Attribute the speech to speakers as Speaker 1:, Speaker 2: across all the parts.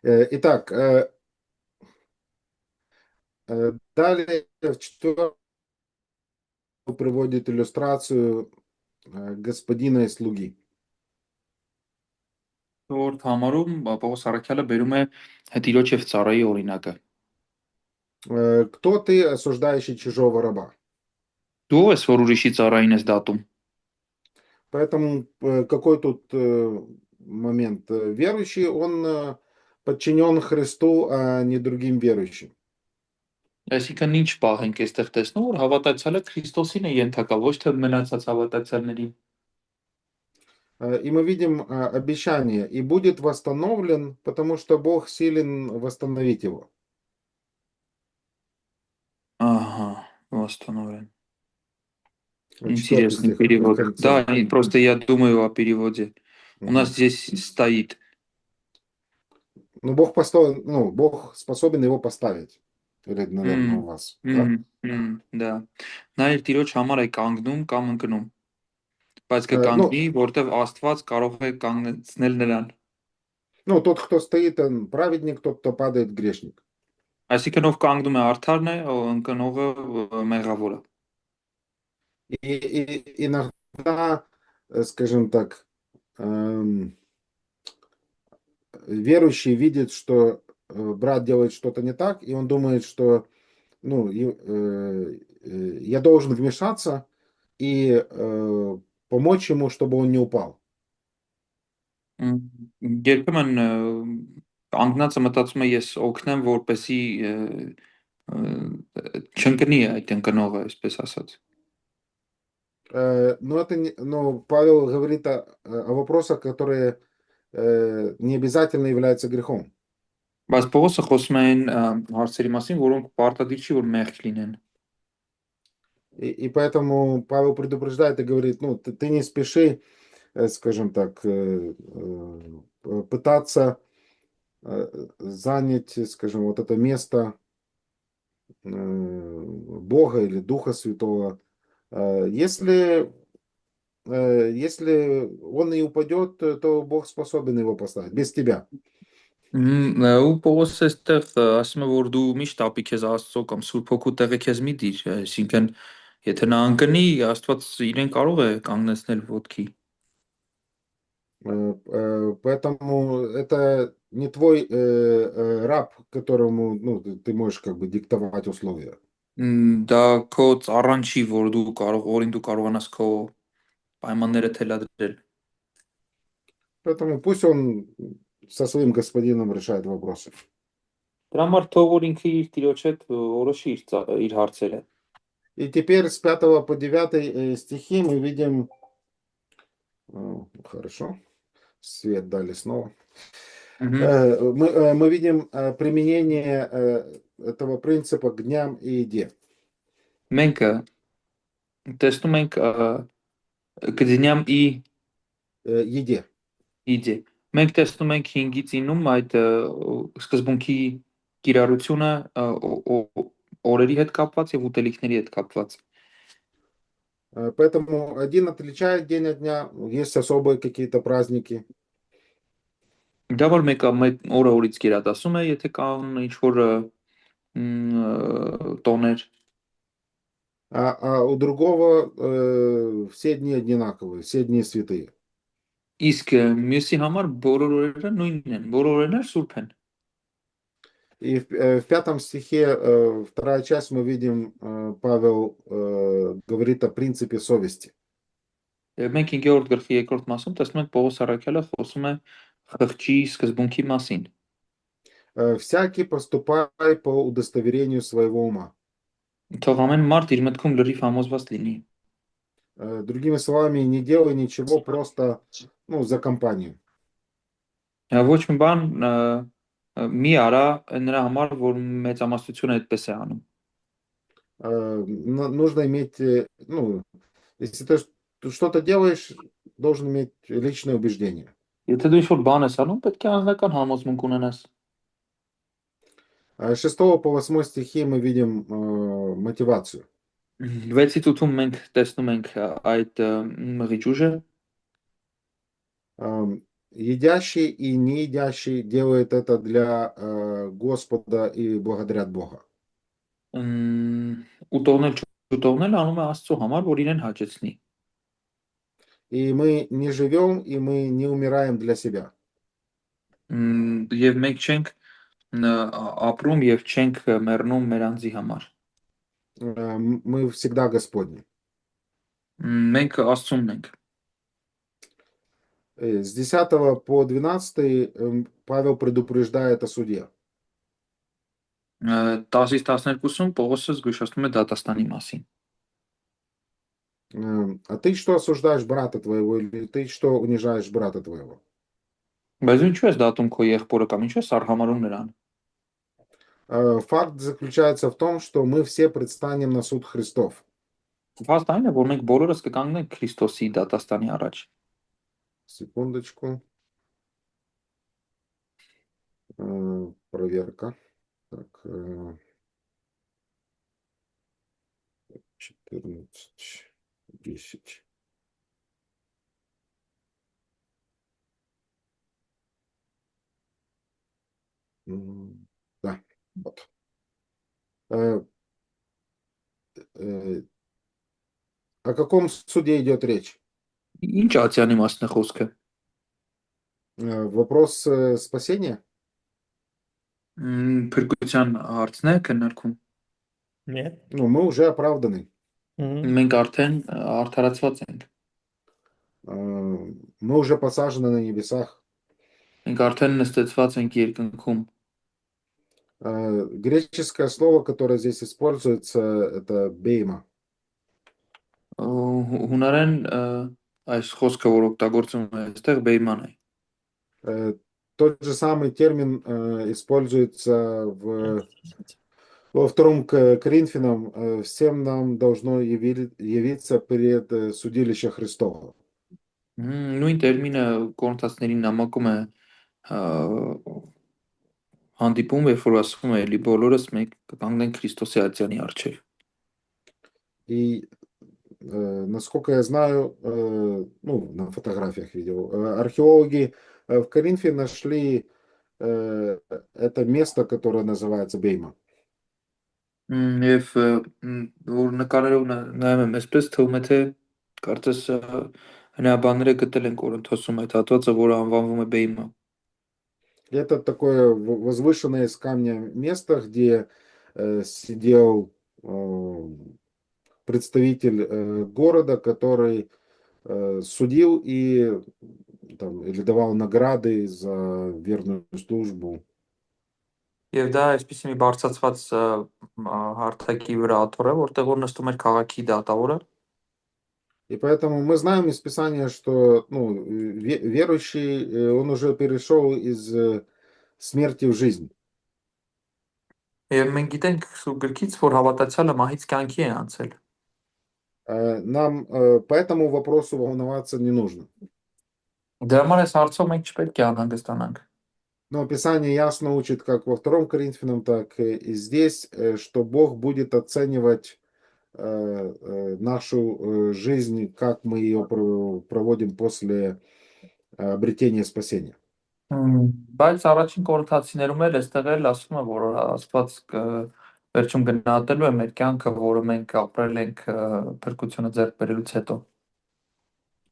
Speaker 1: Итак, далее в четвертом приводит иллюстрацию господина и слуги.
Speaker 2: Որդ համարում Պողոս Առաքյալը բերում է տիրոջ եւ ծառայի օրինակը։
Speaker 1: Кто ты, осуждающий чужого раба?
Speaker 2: Դու ով ես, որ ուրիշի ծառային ես դատում։
Speaker 1: Поэтому какой тут момент? Верующий, он подчинен Христу, а не другим верующим.
Speaker 2: Այսինքն ինչ պահ ենք այստեղ տեսնում, որ հավատացյալը Քրիստոսին է ենթակա, ոչ թե մնացած հավատացյալներին։
Speaker 1: И мы видим обещание, и будет восстановлен, потому что Бог силен восстановить его.
Speaker 2: Ага, восстановлен.
Speaker 1: Четвертый
Speaker 2: Интересный
Speaker 1: стих в
Speaker 2: перевод. Да,
Speaker 1: конце.
Speaker 2: и просто я думаю о переводе. У нас
Speaker 1: Мгм.
Speaker 2: здесь стоит.
Speaker 1: Ну, Бог способен его поставить. Или, наверное, у вас, да?
Speaker 2: Да։ Նա իր տիրոջ համար է կանգնում կամ ընկնում, բայց
Speaker 1: Ну,
Speaker 2: կկանգնի, որտեվ Աստված կարող է կանգնեցնել նրան։
Speaker 1: тот, кто стоит, он праведник, тот, кто падает, грешник.
Speaker 2: Այսինքն ով կանգնում է արդարն է, ով ընկնողը մեղավոր է։
Speaker 1: И иногда, скажем так, эм, верующий видит, что брат делает что-то не так, и он думает, что я должен вмешаться и помочь ему, чтобы он не упал.
Speaker 2: Երբեմն կանգնածը մտածում է ես օգնեմ, որպեսի չընկնի այդ ընկնողը, այսպես ասած։
Speaker 1: Но Павел говорит о вопросах, которые не обязательно являются грехом.
Speaker 2: Բայց Պողոսը խոսում է այն հարցերի մասին, որոնք պարտադիր չի, որ мեղք լինեն։
Speaker 1: И поэтому Павел предупреждает и говорит, ты не спеши, скажем так, пытаться занять, скажем, вот это место Бога или Духа Святого. Если он и упадет, то Бог способен его поставить, без тебя.
Speaker 2: Ու Պողոսը այստեղ ասում է, որ դու միշտ ապի քեզ Աստծո կամ Սուրբ Հոգու տեղը քեզ մի դիր, այսինքն եթե նա ընկնի, Աստված իրեն կարող է կանգնեցնել ոտքի։
Speaker 1: Поэтому это не твой раб, которому ты можешь как бы диктовать условия.
Speaker 2: Դա քո ծառան չի, որ որին դու կարողանաս քո պայմանները թելադրել։
Speaker 1: Поэтому пусть он со своим господином решает вопросы.
Speaker 2: Դրա համար թող որ ինքը իր տիրոջ հետ որոշի իր հարցերը։
Speaker 1: И теперь с 5 по 9 стихи мы видим, хорошо, свет дали снова. Мы видим применение этого принципа к дням и еде.
Speaker 2: Մենք տեսնում ենք կդնյամ
Speaker 1: Еде.
Speaker 2: իդե։ Մենք տեսնում ենք 5-ից 9-ում այդ սկզբունքի կիրառությունը օրերի հետ կապված եւ ուտելիքների հետ կապված։
Speaker 1: Поэтому один отличает день от дня, есть особые какие-то праздники.
Speaker 2: Դա որ մեկը օրը օրից գերադասում է, եթե կան ինչ որ տոներ,
Speaker 1: А у другого все дни одинаковые, все дни святые.
Speaker 2: իսկ մյուսի համար բոլոր օրերը նույնն են, բոլոր օրերն սուրբ են։
Speaker 1: И в 5 стихе, вторая часть, мы видим, Павел говорит о принципе совести.
Speaker 2: Մենք 5-րդ գլխի 2-րդ մասում տեսնում ենք Պողոս Առաքյալը խոսում է խղճի սկզբունքի մասին։
Speaker 1: Всякий поступай по удостоверению своего ума.
Speaker 2: Թող ամեն մարդ իր մտքում լրիվ համոզված լինի։
Speaker 1: Другими словами, не делай ничего просто, за компанию.
Speaker 2: Ոչ մի բան մի արա նրա համար, որ մեծամասնությունը այդպես է անում։
Speaker 1: Нужно иметь, если ты что-то делаешь, должен иметь личное убеждение.
Speaker 2: Եթե դու ինչ-որ բան ես անում, պետք է անձնական համոզմունք ունենաս։
Speaker 1: 6 по 8 стихи мы видим мотивацию.
Speaker 2: 6-ից 8-ում մենք տեսնում ենք այդ մղիչ ուժը,
Speaker 1: Едящий и не едящий делают это для Господа и благодарят Бога.
Speaker 2: Ուտողնել չուտողնել անում է Աստծո համար, որ իրեն հաճեցնի։
Speaker 1: И мы не живем, и мы не умираем для себя.
Speaker 2: Եվ մենք չենք ապրում եւ չենք մեռնում մեր անձի համար։
Speaker 1: Мы всегда Господни.
Speaker 2: Մենք Աստծունն ենք։
Speaker 1: С 10 по 12 Павел предупреждает о суде.
Speaker 2: 10-ից 12-ում Պողոսը զգուշացնում է դատաստանի մասին։
Speaker 1: А ты что осуждаешь брата твоего, или ты что унижаешь брата твоего?
Speaker 2: Բայց ինչու ես դատում քո եղբորը կամ ինչու ես արհամարհում նրան։
Speaker 1: Факт заключается в том, что мы все предстанем на суд Христов.
Speaker 2: Փաստը այն է, որ մենք բոլորս կկանգնենք Քրիստոսի դատաստանի առաջ։
Speaker 1: Секундочку. Проверка. Так, 14, 10. Да, вот. О каком суде идет речь?
Speaker 2: Ինչ ացյանի մասն է խոսքը։
Speaker 1: Вопрос спасения?
Speaker 2: Փրկության հարցն է քննարկում։
Speaker 3: Нет.
Speaker 1: Ну, мы уже оправданы.
Speaker 2: Մենք արդեն արդարացված ենք։
Speaker 1: Мы уже посажены на небесах.
Speaker 2: Մենք արդեն նստեցված ենք երկնքում։
Speaker 1: Греческое слово, которое здесь используется, это бейма.
Speaker 2: Հունարեն այս խոսքը, որ օգտագործում է այստեղ բեյման է։
Speaker 1: Тот же самый термин используется во втором Коринфянам. Всем нам должно явиться пред судилище Христова.
Speaker 2: Նույն տերմինը Կորինթացիներին նամակում է հանդիպում, երբ որ ասում է, «Էլի բոլորս մենք կկանգնենք Քրիստոսի ատյանի առջև»։
Speaker 1: И насколько я знаю, ну, на фотографиях видел, археологи в Коринфе нашли это место, которое называется Бейма.
Speaker 2: Եվ որ նկարերով նայում եմ, այսպես թվում է, թե կարծես հնաբանները գտել են Կորինթոսում այդ հատվածը, որը անվանվում է Բեյմը։
Speaker 1: Это такое возвышенное из камня место, где сидел представитель города, который судил и там, или давал награды за верную службу.
Speaker 2: Եվ դա այսպեսի մի բարձրացված հարթակի վրա աթոռ է, որտեղ որ նստում էր քաղաքի դատավորը։
Speaker 1: И поэтому мы знаем из Писания, что ну, верующий, он уже перешел из смерти в жизнь.
Speaker 2: Եվ մենք գիտենք Սուրբ գրքից, որ հավատացյալը մահից կյանքի է անցել։
Speaker 1: Нам по этому вопросу волноваться не нужно.
Speaker 2: Դրա համար այս հարցով մենք չպետք է անհանգստանանք։
Speaker 1: Но Писание ясно учит, как во втором Коринфянам, так и здесь, что Бог будет оценивать нашу жизнь, как мы ее проводим после обретения спасения.
Speaker 2: Բայց առաջին Կորինթացիներում էլ այստեղ էլ ասում է, որ Աստված վերջում գնահատելու է մեր կյանքը, որը մենք ապրել ենք փրկությունը ձեռք բերելուց հետո։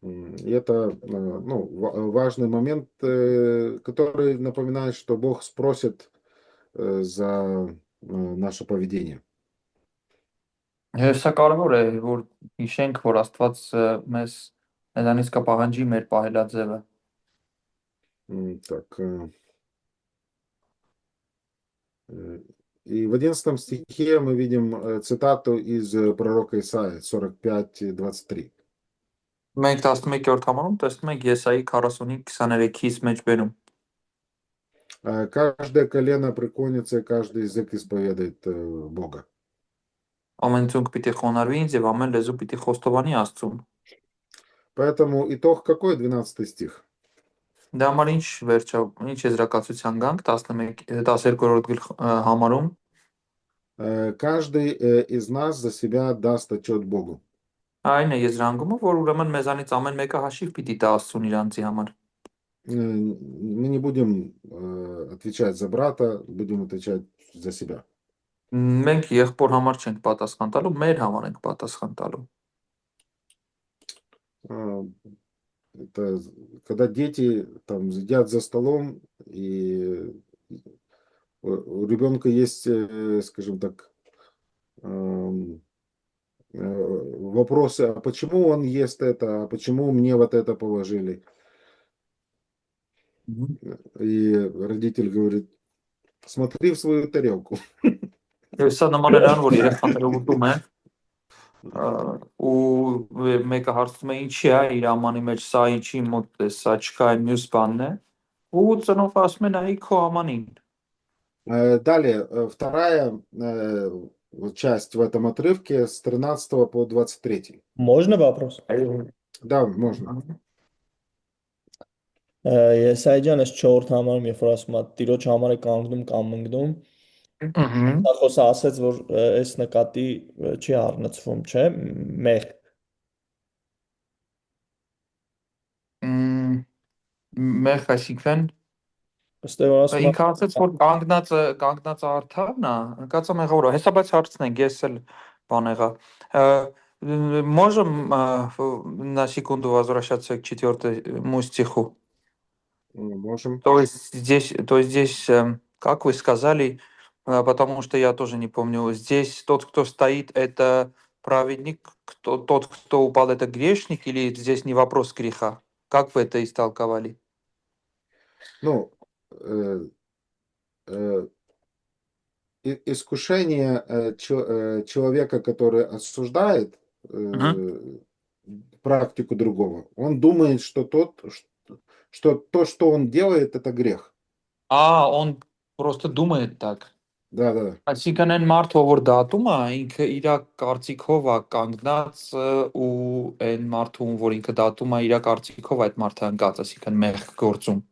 Speaker 1: И это ну, важный момент, который напоминает, что Бог спросит за наше поведение.
Speaker 2: Սա կարևոր է, որ հիշենք, որ Աստված մեզանից կպահանջի մեր պահելաձևը։
Speaker 1: Так. И в 11 стихе мы видим цитату из пророка Исаии 45:23.
Speaker 2: Մենք 11-րդ համարում տեսնում ենք Եսայի 45:23-ից մեջ բերում։
Speaker 1: Каждое колено преклонится, и каждый язык исповедует Бога.
Speaker 2: Ամեն ցունք պիտի խոնարհվի ինձ եւ ամեն լեզու պիտի խոստովանի Աստծուն։
Speaker 1: Поэтому итог какой 12 стих?
Speaker 2: Դա համար ինչ եզրակացության գանք 12-րդ համարում
Speaker 1: Каждый из нас за себя даст отчет Богу.
Speaker 2: այն է եզրանգումը, որ ուրեմն մեզանից ամեն մեկը հաշիվ պիտի տա Աստծուն իր անձի համար։
Speaker 1: Мы не будем отвечать за брата, будем отвечать за себя.
Speaker 2: Մենք եղբոր համար չենք պատասխան տալու, մեր համար ենք պատասխան տալու։
Speaker 1: А, Это когда дети там сидят за столом, и у ребенка есть, скажем так, ам, вопросы, а почему он ест это, а почему мне вот это положили?
Speaker 2: Мгм.
Speaker 1: И родитель говорит, смотри в свою тарелку.
Speaker 2: Եվ սա նման է նրան, որ երեխաները ուտում են, ու մեկը հարցնում է ինչի է իր ամանի մեջ, սա ինչի մոտ է, սա չկա այն մյուս բանն է, ու ծնողը ասում է նայի քո ամանին։
Speaker 1: Далее, вторая вот часть в этом отрывке с 13 по 23.
Speaker 3: Можно вопрос?
Speaker 1: Да, можно.
Speaker 3: Եսայի ջան, այս 4 համարում երբ որ ասում է տիրոջ համար է կանգնում կամ ընկնում,
Speaker 2: Ըհը։
Speaker 3: դա խոսը ասեց, որ այս նկատի չի առնցվում, չէ՞, մեղք։
Speaker 2: Մեղ այսինքն
Speaker 3: Ըստ էի որ ասում է
Speaker 2: ինքը ասաց, որ կանգնած արդարն է, կացա մեղավոր է։ Հեսա բայց հարցնենք, ես էլ բան եղա։ Можем на секунду возвращаться к 4-му стиху?
Speaker 1: Можем.
Speaker 2: То есть здесь, как вы сказали, потому что я тоже не помню, здесь тот, кто стоит, это праведник, тот, кто упал, это грешник, или здесь не вопрос греха? Как вы это истолковали?
Speaker 1: Ну, э, э, искушение человека, который осуждает
Speaker 2: Мгм.
Speaker 1: практику другого, он думает, что то, что он делает, это грех.
Speaker 2: Он просто думает так.
Speaker 1: Да, да.
Speaker 2: Այսինքն այն մարդը, որ դատում է, ինքը իր կարծիքով է կանգնած ու այն մարդուն, որ ինքը դատում է, իր կարծիքով այդ մարդը ընկած, այսինքն մեղք գործում։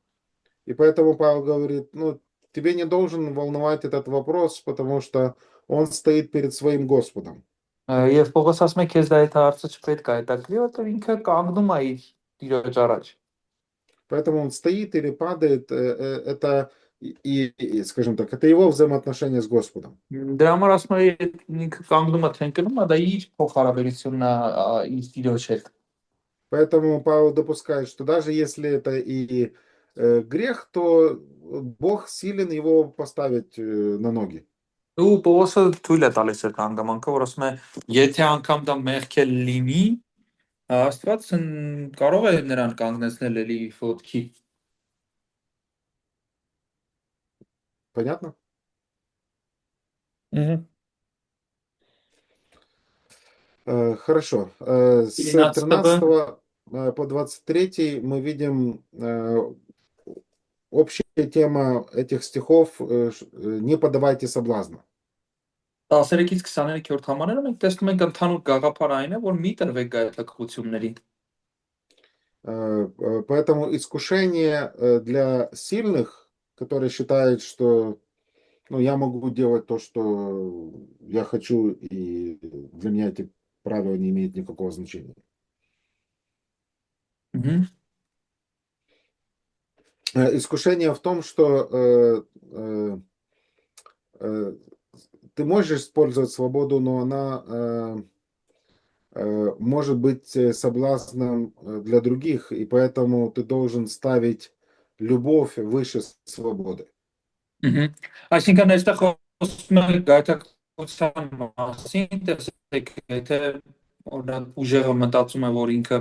Speaker 1: И поэтому Павел говорит, ну, тебе не должен волновать этот вопрос, потому что он стоит перед своим Господом.
Speaker 2: Եվ Պողոս ասում է քեզ դա այդ հարցը չպետք է հետաքրի, որտեղ ինքը կանգնում է իր Տիրոջ առաջ։
Speaker 1: Поэтому он стоит или падает, это, скажем так, это его взаимоотношения с Господом.
Speaker 2: Դրա համար ասում է ինքը կանգնում է թե ընկնում է, դա իր փոխհարաբերությունն է իր Տիրոջ հետ։
Speaker 1: Поэтому Павел допускает, что даже если это и грех, то Бог силен его поставить на ноги.
Speaker 2: Ու Պողոսը թույլ է տալիս այդ հանգամանքը, որ ասում է, եթե անգամ դա մեղք է լինի, Աստված կարող է նրան կանգնեցնել էլի ոտքի։
Speaker 1: Понятно?
Speaker 3: Мгм.
Speaker 1: Хорошо. С
Speaker 2: 13
Speaker 1: 13 по 23 мы видим общая тема этих стихов «Не подавайте соблазна».
Speaker 2: 13-ից 23-րդ համարները մենք տեսնում ենք ընդհանուր գաղափարը այն է, որ մի տրվեք գայթակղությունների։
Speaker 1: Поэтому искушение для сильных, которые считают, что ну, я могу делать то, что я хочу, и для меня эти правила не имеют никакого значения.
Speaker 2: Мгм.
Speaker 1: Искушение в том, что ты можешь использовать свободу, но она может быть соблазном для других, и поэтому ты должен ставить любовь выше свободы.
Speaker 2: Մгм. Այսինքն այստեղ խոսում է գայթակղության մասին, տեսեք, եթե օրինակ ուժեղը մտածում է, որ ինքը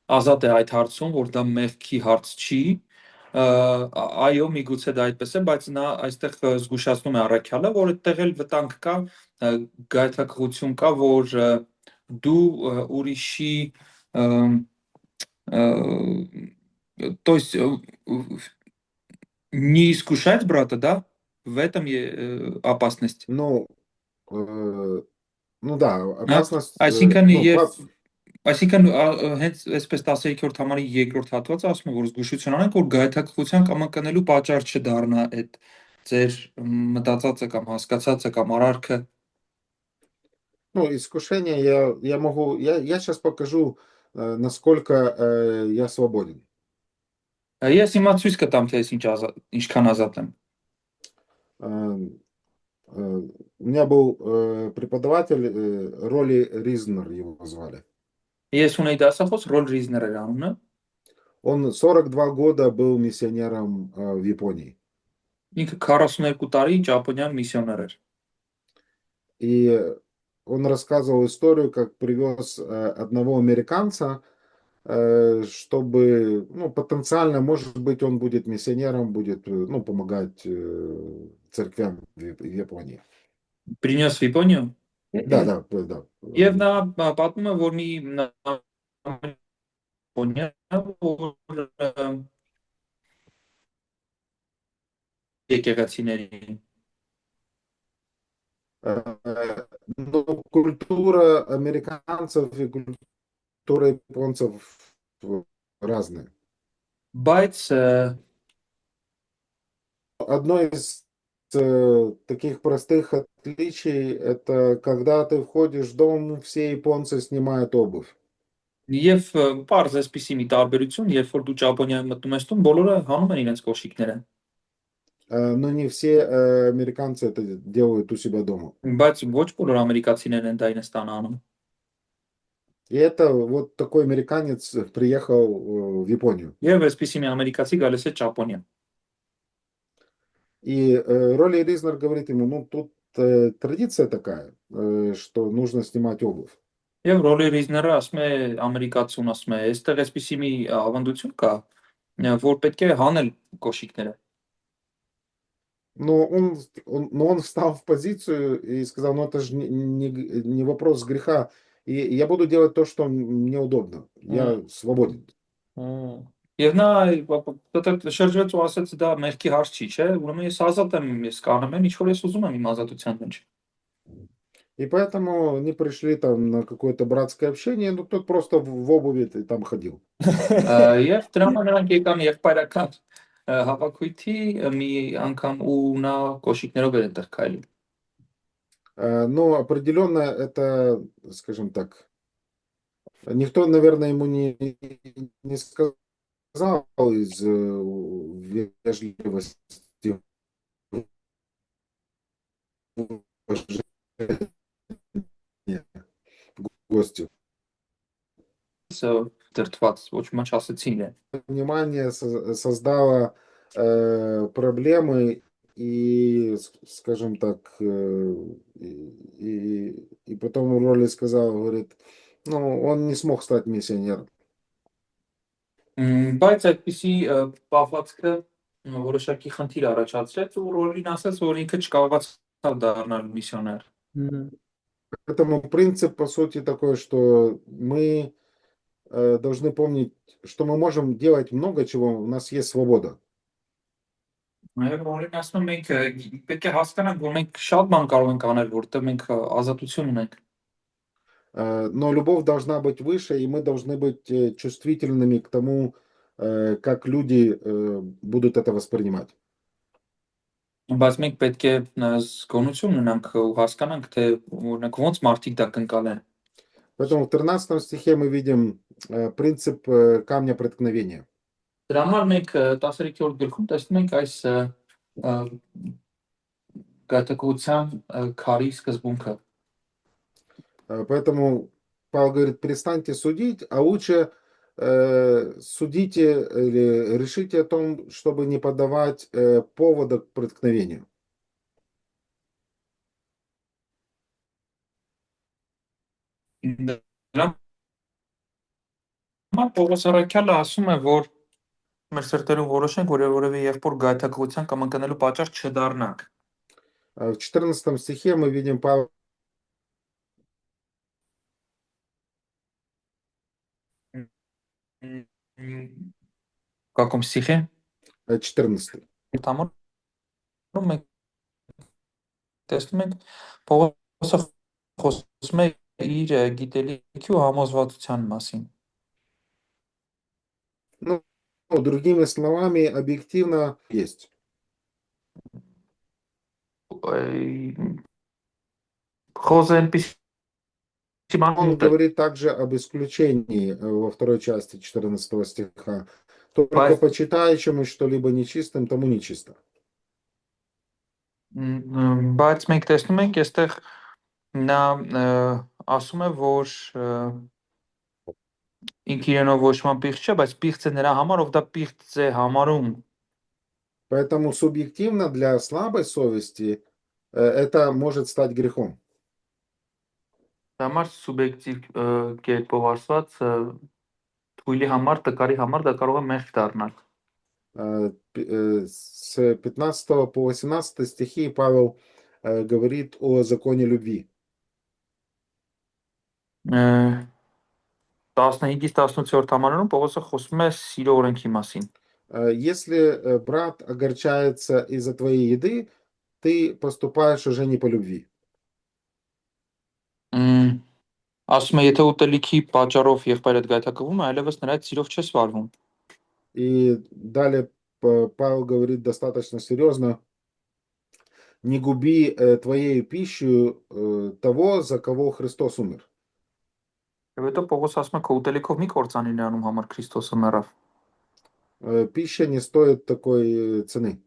Speaker 2: ազատ է այդ հարցում, որ դա մեղքի հարց չի, այո, միգուցե դա այդպես է, բայց նա այստեղ զգուշացնում է առաքյալը, որ այդտեղ էլ վտանգ կա, գայթակղություն կա, որ դու ուրիշի то есть не искушать брата, да? В этом опасность.
Speaker 1: Ну, ну да,
Speaker 2: Հա?
Speaker 1: опасность,
Speaker 2: Այսինքն
Speaker 1: ну,
Speaker 2: այսինքն հենց այսպես 13-րդ համարի 2-րդ հատվածը ասում է, որ զգուշություն անենք, որ գայթակղության կամ ընկնելու պատճառ չդառնա այդ ձեր մտածածը կամ հասկացածը կամ արարքը։
Speaker 1: ну, искушение я могу, я сейчас покажу, насколько я свободен.
Speaker 2: Ես հիմա ցույց կտամ, թե ես ինչքան ազատ եմ։
Speaker 1: Э, У меня был преподаватель Роли Ризнер, его звали.
Speaker 2: Ես ունեի դասախոս Ռոլ Ռիզներ էր անունը։
Speaker 1: Он 42 года был миссионером в Японии.
Speaker 2: Ինքը 42 տարի ճապոնյան միսիոներ էր։
Speaker 1: И он рассказывал историю, как привез одного американца, чтобы, ну, потенциально, может быть, он будет миссионером, будет, ну, помогать церквям в Японии.
Speaker 2: Принес в Японию։
Speaker 1: Да, да, да.
Speaker 2: Եվ նա պատմում է, որ մի Япոնիա, որ եկեղեցիների
Speaker 1: Но культура американцев и культура японцев разные.
Speaker 2: բայց
Speaker 1: Одно из таких простых отличий — это когда ты входишь в дом, все японцы снимают обувь.
Speaker 2: Եվ պարզ էսպիսի մի տարբերություն, երբ որ դու Ճապոնիայում մտնում ես տուն, բոլորը հանում են իրենց կոշիկները,
Speaker 1: Но не все американцы это делают у себя дома.
Speaker 2: բայց ոչ բոլոր ամերիկացիներն են դա իրենց տանը անում։
Speaker 1: И это вот такой американец приехал в Японию.
Speaker 2: Եվ էսպիսի մի ամերիկացի գալիս է Ճապոնիա։
Speaker 1: И Роли Ризнер говорит ему, ну, тут традиция такая, что нужно снимать обувь.
Speaker 2: Եվ Ռոլի Ռիզները ասում է ամերիկացուն, ասում է, այստեղ էսպիսի մի ավանդություն կա, որ պետք է հանել կոշիկները։
Speaker 1: Но он встал в позицию и сказал, ну это же не вопрос греха. И я буду делать то, что мне удобно. Я свободен.
Speaker 2: Եվ նա պետք շրջվեց ու ասաց դա մեղքի հարց չի, չէ՞։ Ուրեմն ես ազատ եմ, ես կանում եմ ինչ որ ես ուզում եմ իմ ազատության մեջ։
Speaker 1: И поэтому они пришли там на какое-то братское общение, ну тот просто в обуви там ходил.
Speaker 2: Եվ դրա համար նրանք եկան եղբայրական հավաքույթի մի անգամ ու նա կոշիկներով էր այնտեղ քայլում։
Speaker 1: Но определенно это, скажем так, никто, наверное, ему не сказал из вежливости, уважения к гостю.
Speaker 2: Դրտված ոչ ոք ասեցին է։
Speaker 1: Внимание создало проблемы и, скажем так, и потом Роли сказал, говорит, ну, он не смог стать миссионером.
Speaker 2: Բայց այդպիսի պահվածքը որոշակի խնդիր առաջացրեց ու Ռոլին ասաց, որ ինքը չկարողացավ դառնալ միսիոներ։
Speaker 1: Поэтому принцип, по сути, такой, что мы должны помнить, что мы можем делать много чего, у нас есть свобода.
Speaker 2: Եվ Ռոլին ասում է մենք պետք է հասկանանք, որ մենք շատ բան կարող ենք անել, որտեղ մենք ազատություն ունենք։
Speaker 1: Но любовь должна быть выше, и мы должны быть чувствительными к тому, как люди будут это воспринимать.
Speaker 2: Բայց մենք պետք է զգոնություն ունենանք ու հասկանանք, թե օրինակ ոնց մարդիկ դա կընկալեն։
Speaker 1: Поэтому в 13 стихе мы видим принцип камня преткновения.
Speaker 2: Դրա համար մենք 13-րդ գլխում տեսնում ենք այս գայթակղության քարի սկզբունքը։
Speaker 1: Поэтому Павел говорит, перестаньте судить, а лучше судите или решите о том, чтобы не подавать повода к преткновению.
Speaker 2: Դրա համար Պողոս առաքյալը ասում է, որ մեր սրտերում որոշենք, որ որևէ եղբոր գայթակղության կամ ընկնելու պատճառ չդառնանք։
Speaker 1: В 14 стихе мы видим Павла.
Speaker 2: В каком стихе?
Speaker 1: 14.
Speaker 2: Там մենք տեսնում ենք Պողոսը խոսում է իր գիտելիքի ու համոզվածության մասին։
Speaker 1: Ну, другими словами, объективно есть.
Speaker 2: Խոսը այնպես
Speaker 1: Он говорит также об исключении во второй части 14 стиха. Только
Speaker 2: Բայց
Speaker 1: почитающему что-либо нечистым, тому нечисто.
Speaker 2: բայց մենք տեսնում ենք այստեղ նա ասում է, որ ինքը իրենով ոչ ման պիղծ չէ, բայց պիղծ է նրա համար, ով դա պիղծ է համարում։
Speaker 1: Поэтому субъективно для слабой совести это может стать грехом.
Speaker 2: Դա համար սուբյեկտիվ կերպով ասված թույլի համար, տկարի համար դա կարող է մեղք դառնալ։
Speaker 1: С 15 по 18 стихи Павел говорит о законе любви.
Speaker 2: 15-ից 18-րդ համարում Պողոսը խոսում է սիրո օրենքի մասին։
Speaker 1: Если брат огорчается из-за твоей еды, ты поступаешь уже не по любви.
Speaker 2: Մ, Ասում է, եթե ուտելիքի պատճառով եղբայրդ գայթակղում է, այլևս նրա հետ սիրով չես վարվում։
Speaker 1: И далее Павел говорит достаточно серьезно: не губи твоей пищей того, за кого Христос умер.
Speaker 2: Եվ հետո Պողոս ասում է, քո ուտելիքով մի կործանի նրանում համար Քրիստոսը մեռավ։
Speaker 1: Пища не стоит такой цены.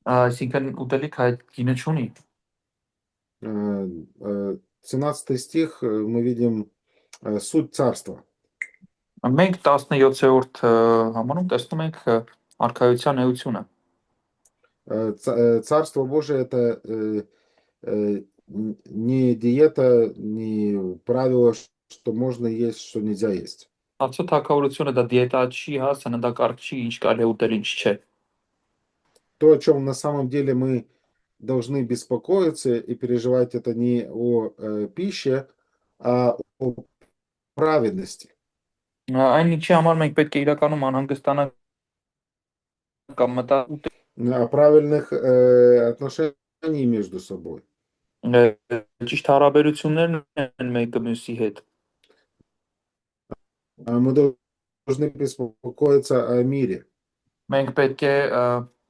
Speaker 2: Այսինքն ուտելիք այդ գինը չունի։
Speaker 1: 17 стих мы видим суть царства.
Speaker 2: Մենք 17-րդ համարում տեսնում ենք արքայության էությունը։
Speaker 1: Царство Божие это не диета, не правило, что можно есть, что нельзя есть.
Speaker 2: Աստծո թագավորությունը դա դիետա չի, հա, սննդակարգ չի, ինչ կարելի է ուտել, ինչ չէ։
Speaker 1: То, о чем на самом деле мы должны беспокоиться и переживать, это не о пище, а о праведности.
Speaker 2: Այն ինչի համար մենք պետք է իրականում անհանգստանանք կամ մտածենք
Speaker 1: О правильных отношениях между собой.
Speaker 2: ճիշտ հարաբերություններն են մեկը մյուսի հետ։
Speaker 1: Мы должны беспокоиться о мире.
Speaker 2: Մենք պետք է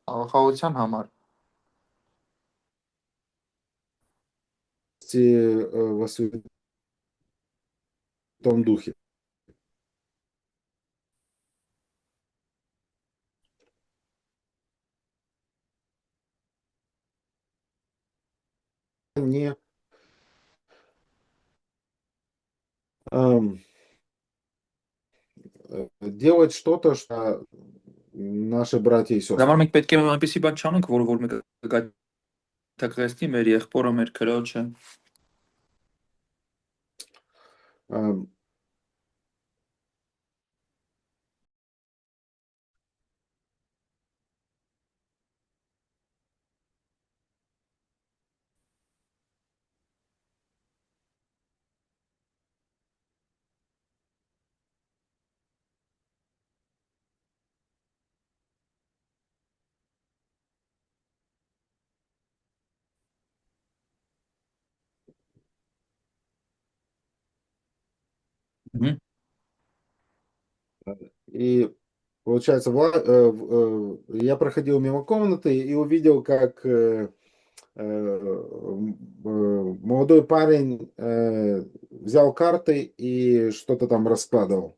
Speaker 2: խաղաղության համար
Speaker 1: Во Святом Духе. Не делать что-то, что наши братья и
Speaker 2: Դա համար
Speaker 1: сестры.
Speaker 2: մենք պետք է այնպեսի բան չանենք, որ մեկը գայթակղեցնի մեր եղբորը, մեր քրոջը։
Speaker 1: Ам,
Speaker 2: Мгм.
Speaker 1: И получается, я проходил мимо комнаты и увидел, как молодой парень взял карты и что-то там раскладывал.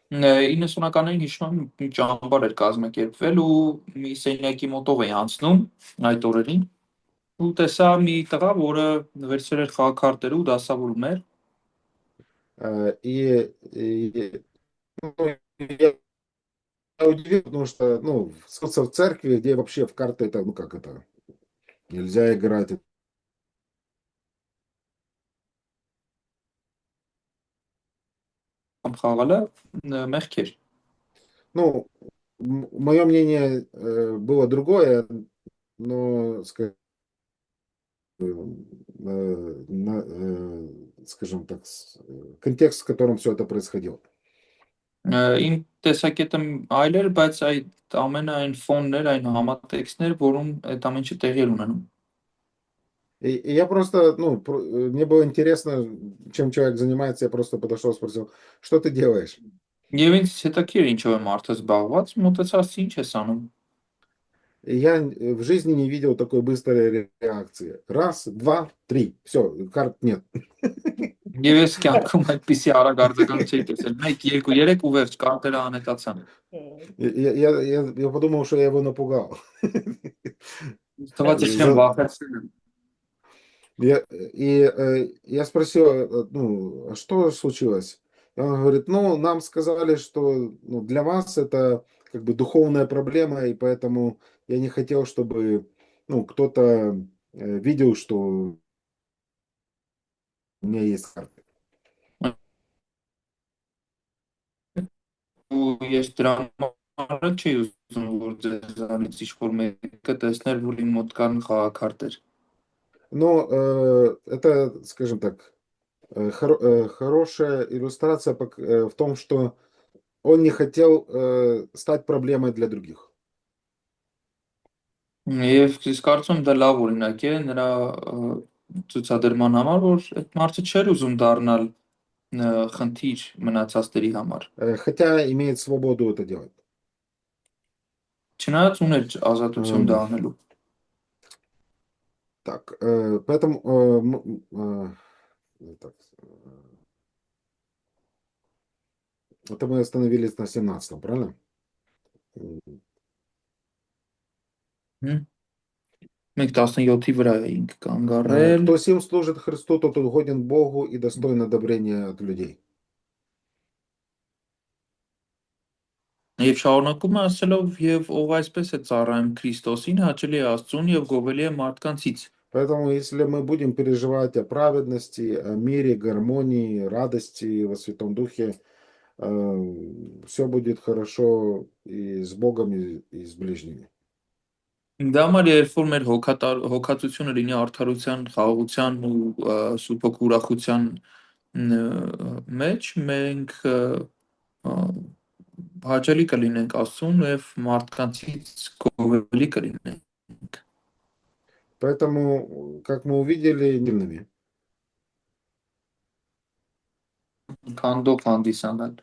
Speaker 2: 90-ականներին հիշում եմ մի ճամբար էր կազմակերպվել ու մի սենյակի մոտով էի անցնում այդ օրերին ու տեսա մի տղա, որը վերցրել էր խաղաքարտերը ու դասավորում էր։
Speaker 1: Ну, я удивился, потому что, ну, в церкви, где вообще в карты это, ну как это, нельзя играть.
Speaker 2: Կամ խաղալը մեղք էր։
Speaker 1: Ну, мое мнение было другое, но, скажем так, контекст, в котором все это происходило.
Speaker 2: Իմ տեսակետը այլ էր, բայց այդ ամենը այն ֆոնն էր, այն համատեքստներ, որում այդ ամեն ինչը տեղի էր ունենում։
Speaker 1: И я просто, ну, мне было интересно, чем человек занимается, я просто подошел, спросил, что ты делаешь?
Speaker 2: Եվ ինձ հետաքրիր ինչով է մարդը զբաղված, մտածա, ասի ինչ ես անում։
Speaker 1: И я в жизни не видел такой быстрой реакции. Раз, два, три, все, карт нет.
Speaker 2: Եվ ես կյանքում այդպիսի արագ արձագանք չէի տեսել։ 1, 2, 3 ու վերջ կանտերը անհետացան։
Speaker 1: Я подумал, что я его напугал.
Speaker 2: Թվաց իշխան
Speaker 1: За-
Speaker 2: վախեցրել եմ։
Speaker 1: я спросил, ну, а что случилось? И он говорит, ну, нам сказали, что ну, для вас это как бы духовная проблема, и поэтому я не хотел, чтобы ну, кто-то видел, что у меня есть карты.
Speaker 2: Ու ես դրան համար չի ուզում որ ձեզանից ինչ-որ մեկը տեսներ, որ իմ մոտ կան խաղաքարտեր։
Speaker 1: Но это, скажем так, хорошая иллюстрация в том, что он не хотел стать проблемой для других.
Speaker 2: Եվ ես կարծում եմ դա լավ օրինակ է նրա ցուցադրման համար, որ այդ մարդը չէր ուզում դառնալ խնդիր մնացածների համար։
Speaker 1: Хотя имеет свободу это делать.
Speaker 2: Չնայած ուներ ազատություն դա անելու։
Speaker 1: Так, поэтому так, это мы остановились на 17-м, правильно?
Speaker 2: Մենք 17-ի վրա էինք կանգ առել։
Speaker 1: Кто сим служит Христу, тот угоден Богу и достоин одобрения от людей.
Speaker 2: Եվ շարունակում է ասելով եւ ով այսպես է ծառայում Քրիստոսին, հաճելի է Աստծուն եւ գովելի է մարդկանցից։
Speaker 1: Поэтому, если мы будем переживать о праведности, о мире, гармонии, радости во Святом Духе, все будет хорошо и с Богом, и с ближними.
Speaker 2: Դա համար երբ որ մեր հոգացությունը լինի արդարության, խաղաղության ու սուրբ հոգու ուրախության մեջ, մենք հաճելի կլինենք Աստծուն եւ մարդկանցից գովելի կլինենք։
Speaker 1: Поэтому, как мы увидели, дивными.
Speaker 2: Քանդող հանդիսանալ։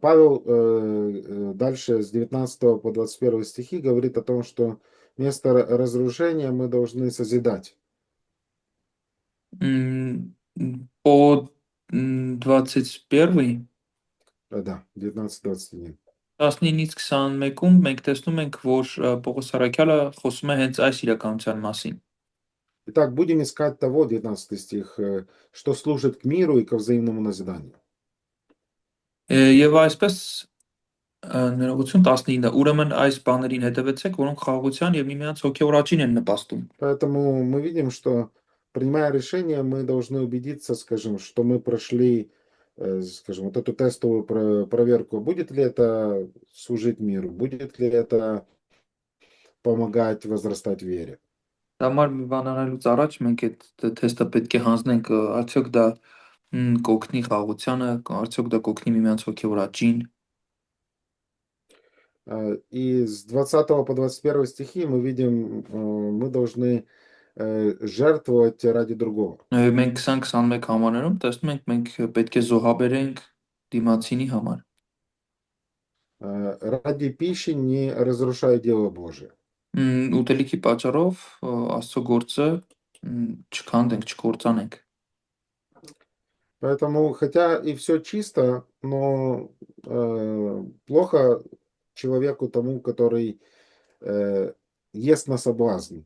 Speaker 1: Павел дальше с 19 по 21 стихи говорит о том, что вместо разрушения мы должны созидать.
Speaker 2: По 21-ի
Speaker 1: Да, 19-21.
Speaker 2: 19-ից 21-ում մենք տեսնում ենք, որ Պողոս Առաքյալը խոսում է հենց այս իրականության մասին։
Speaker 1: Итак, будем искать того, 19 стих, что служит к миру и ко взаимному назиданию.
Speaker 2: Եվ այսպես ներողություն 19-ը ուրեմն այս բաներին հետևեցեք, որոնք խաղաղության եւ միմյանց հոգեորաճին են նպաստում։
Speaker 1: Поэтому мы видим, что принимая решение, мы должны убедиться, скажем, что мы прошли, скажем, вот эту тестовую проверку. Будет ли это служить миру? Будет ли это помогать возрастать в вере?
Speaker 2: Դա համար մի բան անելուց առաջ մենք այդ թեստը պետք է հանձնենք, արդյոք դա կօգնի խաղաղությանը, արդյոք դա կօգնի միմյանց հոգեորաճին։
Speaker 1: И с 20 по 21 стихи мы видим, мы должны жертвовать ради другого.
Speaker 2: Մենք 20-21 համարներում տեսնում ենք մենք պետք է զոհաբերենք դիմացինի համար։
Speaker 1: Ради пищи не разрушай дело Божие.
Speaker 2: Ուտելիքի պատճառով Աստծո գործը չքանդենք, չկործանենք։
Speaker 1: Поэтому, хотя и все чисто, но плохо человеку тому, который ест на соблазн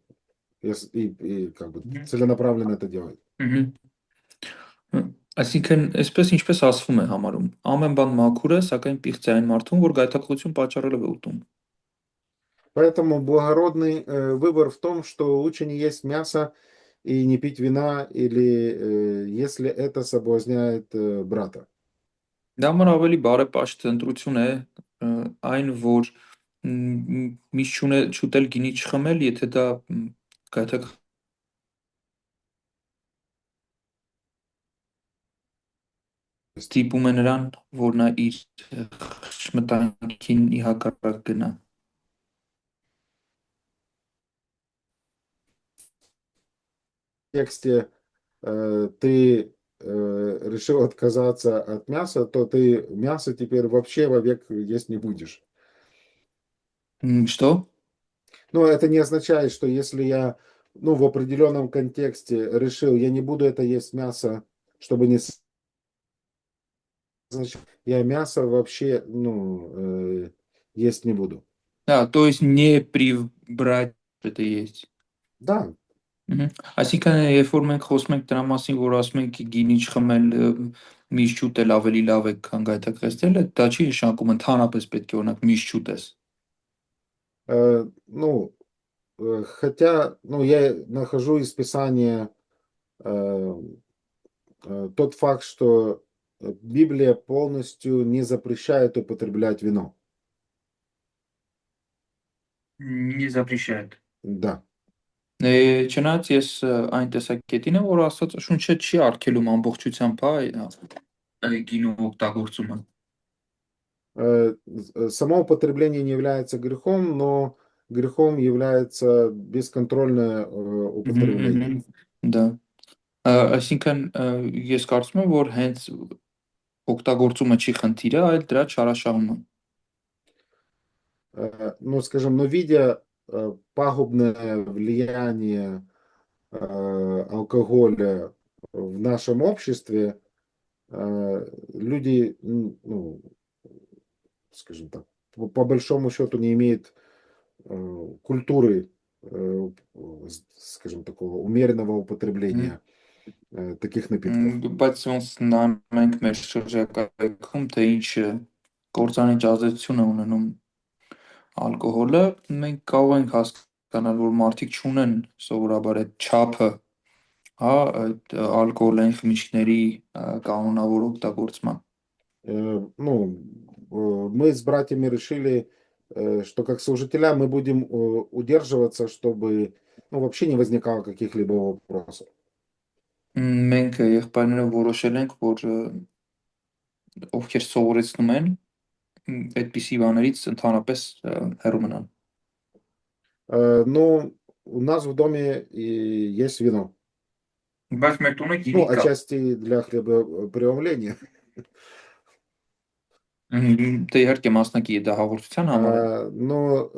Speaker 1: и как бы целенаправленно это делает.
Speaker 2: Այսինքն, այսպես ինչպես ասվում է համարում, ամեն բան մաքուր է, սակայն պիղծ է այն մարդուն, որ գայթակղություն պատճառելով է ուտում։
Speaker 1: Поэтому благородный выбор в том, что лучше не есть мясо и не пить вина, или если это соблазняет брата.
Speaker 2: Դա համար ավելի բարեպաշտ ընտրություն է այն, որ միշտ չուտել գինի չխմել, եթե դա գայթակ ստիպում է նրան, որ նա իր խշմտանքին ի հակառակ գնա։
Speaker 1: В тексте ты решил отказаться от мяса, то ты мясо теперь вообще вовек есть не будешь.
Speaker 2: Что?
Speaker 1: Но это не означает, что если я ну, в определенном контексте решил, я не буду это есть мясо, чтобы не... Значит, я мясо вообще, ну, есть не буду.
Speaker 2: То есть не брать это есть։
Speaker 1: Да,
Speaker 2: Այսինքն երբ որ մենք խոսում ենք դրա մասին, որ ասում ենք գինի չխմել, միշտ չուտել ավելի լավ է, քան գայթակղեցնել, դա չի նշանակում ընդհանրապես պետք է օրինակ միշտ չուտես։
Speaker 1: ну, хотя, ну, я нахожу из Писания э, тот факт, что Библия полностью не запрещает употреблять вино.
Speaker 2: Не запрещает։
Speaker 1: Да.
Speaker 2: Չնայած ես այն տեսակետին եմ, որ Աստված շունչը չի արգելում ամբողջությամբ, գինու օգտագործումը։
Speaker 1: Само употребление не является грехом, но грехом является бесконтрольное употребление.
Speaker 2: Դա այսինքն ես կարծում եմ, որ հենց օգտագործումը չի խնդիրը, այլ դրա չարաշահումը։
Speaker 1: Ну, скажем, но видя пагубное влияние алкоголя в нашем обществе, люди, ну, скажем так, по большому счету не имеют культуры, скажем, такого умеренного употребления таких напитков.
Speaker 2: Բայց ոնց նայում ենք մեր շրջակայքում, թե ինչ կործանիչ ազդեցություն է ունենում ալկոհոլը, մենք կարող ենք հասկանալ, որ մարդիկ չունեն սովորաբար այդ չափը, այդ ալկոհոլային խմիչքների կանոնավոր օգտագործման։
Speaker 1: Ну, мы с братьями решили, что как служителя мы будем удерживаться, чтобы, ну, вообще не возникало каких-либо вопросов.
Speaker 2: Մենք եղբայրներով որոշել ենք, որ ովքեր սովորեցնում են, այդպիսի բաներից ընդհանրապես հեռու մնան։
Speaker 1: Ну, у нас в доме и есть вино.
Speaker 2: Բայց մեր տունը գինի
Speaker 1: Ну,
Speaker 2: կա։
Speaker 1: отчасти для хлебоприемления.
Speaker 2: Դե իհարկե մասնակի դա հաղորդության համար է։
Speaker 1: Но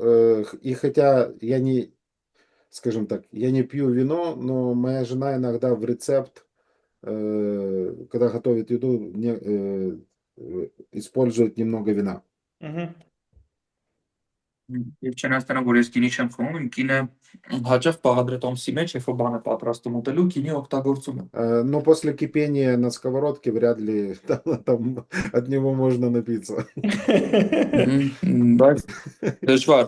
Speaker 1: и хотя я не, скажем так, я не пью вино, но моя жена иногда в рецепт, когда готовит еду, использует немного вина.
Speaker 2: Եվ չնայած որ ես գինի չեմ խմում, իմ կինը հաճախ բաղադրատոմսի մեջ, երբ որ բան է պատրաստում ուտելու, գինի օգտագործում է։
Speaker 1: Но после кипения на сковородке вряд ли там от него можно напиться.
Speaker 2: Բայց դժվար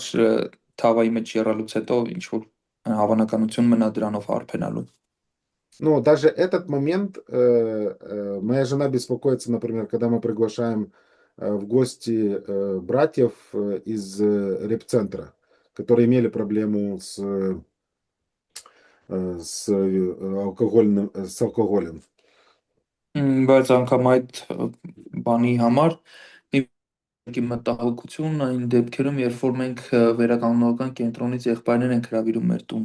Speaker 2: թավայի մեջ եռալուց հետո ինչ որ հավանականություն մնա дրանով հարբենալու։
Speaker 1: Ну, даже этот момент моя жена беспокоится, например, когда мы приглашаем в гости братьев из репцентра, которые имели проблему с алкоголем.
Speaker 2: Բայց անգամ այդ բանի համար իմ մտահոգությունն այն դեպքերում, երբ որ մենք վերականգնողական կենտրոնից եղբայրներ ենք հրավիրում մեր տուն։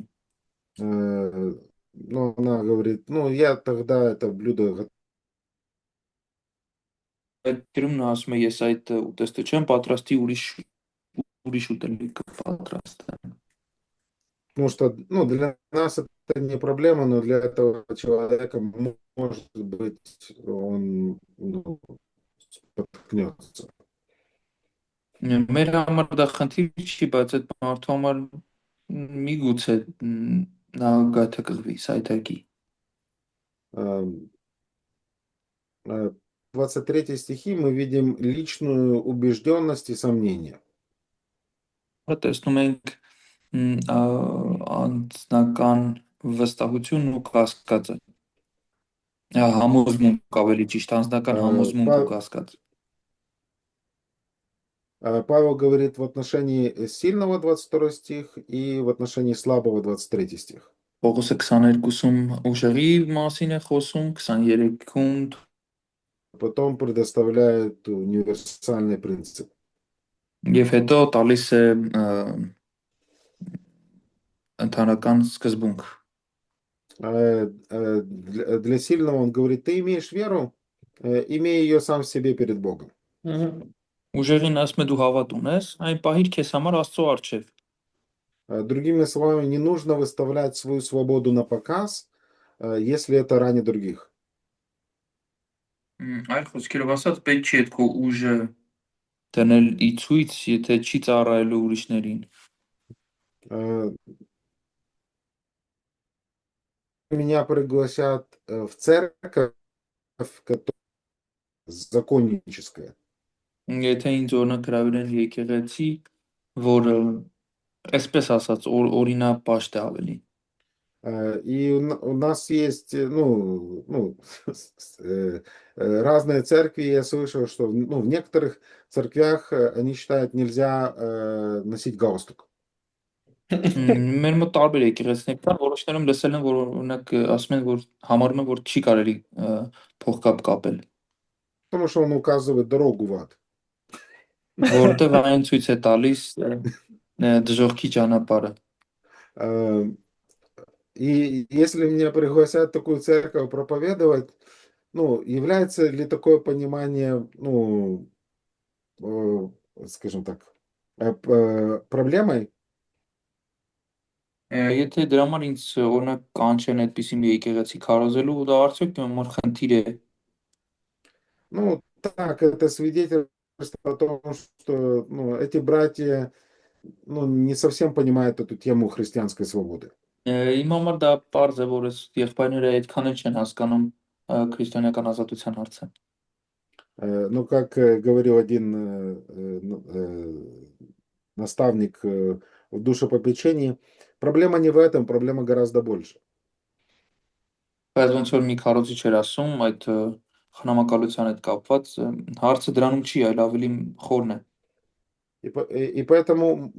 Speaker 1: Ну, она говорит, ну, я тогда это блюдо...
Speaker 2: Այդ դեպքերում նա ասում է, ես այդ ուտեստը չեմ պատրաստի, ուրիշ ուտելիք կպատրաստեմ։
Speaker 1: Потому что, ну, для нас это не проблема, но для этого человека, может быть, он, ну, споткнется.
Speaker 2: Մեր համար դա խնդիր չի, բայց այդ մարդու համար միգուցե նա գայթակղվի, սայթակի։
Speaker 1: В 23 стихи мы видим личную убежденность и сомнение.
Speaker 2: Տեսնում ենք անձնական վստահությունն ու կասկածը։ Համոզմունք ավելի ճիշտ, անձնական համոզմունք ու կասկած։
Speaker 1: Павел говорит в отношении сильного 22 стих и в отношении слабого 23 стих.
Speaker 2: Պողոսը 22-ում ուժեղի մասին է խոսում, 23-ում
Speaker 1: Потом предоставляет универсальный принцип.
Speaker 2: եւ հետո տալիս է ընդհանրական սկզբունք։
Speaker 1: Для сильного он говорит, ты имеешь веру, имей ее сам в себе перед Богом.
Speaker 2: Ուժեղին ասում է դու հավատ ունես, այն պահիր քեզ համար Աստծո առջև։
Speaker 1: Другими словами, не нужно выставлять свою свободу на показ, если это ранит других.
Speaker 2: Այլ խոսքերով ասած, պետք չի այդ քո ուժը դնել ի ցույց, եթե չի ծառայելու ուրիշներին։
Speaker 1: Э, Меня пригласят в церковь, которая законническая.
Speaker 2: Եթե ինձ օրինակ գրավել են եկեղեցի, որը այսպես ասած օրինապաշտ է ավելի։
Speaker 1: И у нас есть, разные церкви. Я слышал, что в некоторых церквях они считают, нельзя носить галстук.
Speaker 2: Մեր մոտ տարբեր եկեղեցիներ կան, որոշներում լսել եմ, որ օրինակ ասում են, որ համարում են, որ չի կարելի փողկապ կապել,
Speaker 1: Потому что он указывает дорогу в ад.
Speaker 2: որովհետև այն ցույց է տալիս դժողքի ճանապարհը։
Speaker 1: Э, И если меня пригласят в такую церковь проповедовать, является ли такое понимание, скажем так, проблемой?
Speaker 2: Եթե դրա համար ինձ օրինակ կանչեն այդպիսի մի եկեղեցի քարոզելու, դա արդյոք մոր խնդիր է։
Speaker 1: Так, это свидетельство о том, что эти братья не совсем понимают эту тему христианской свободы.
Speaker 2: Իմ համար դա պարզ է, որ այս եղբայրները այդքան էլ չեն հասկանում քրիստոնեական ազատության հարցը։
Speaker 1: Как говорил один наставник в душепопечении, проблема не в этом, проблема гораздо больше.
Speaker 2: Բայց ոնց որ մի քարոզիչ էր ասում, այդ խնամակալության հետ կապված հարցը դրանում չի, այլ ավելի խորն է։
Speaker 1: И поэтому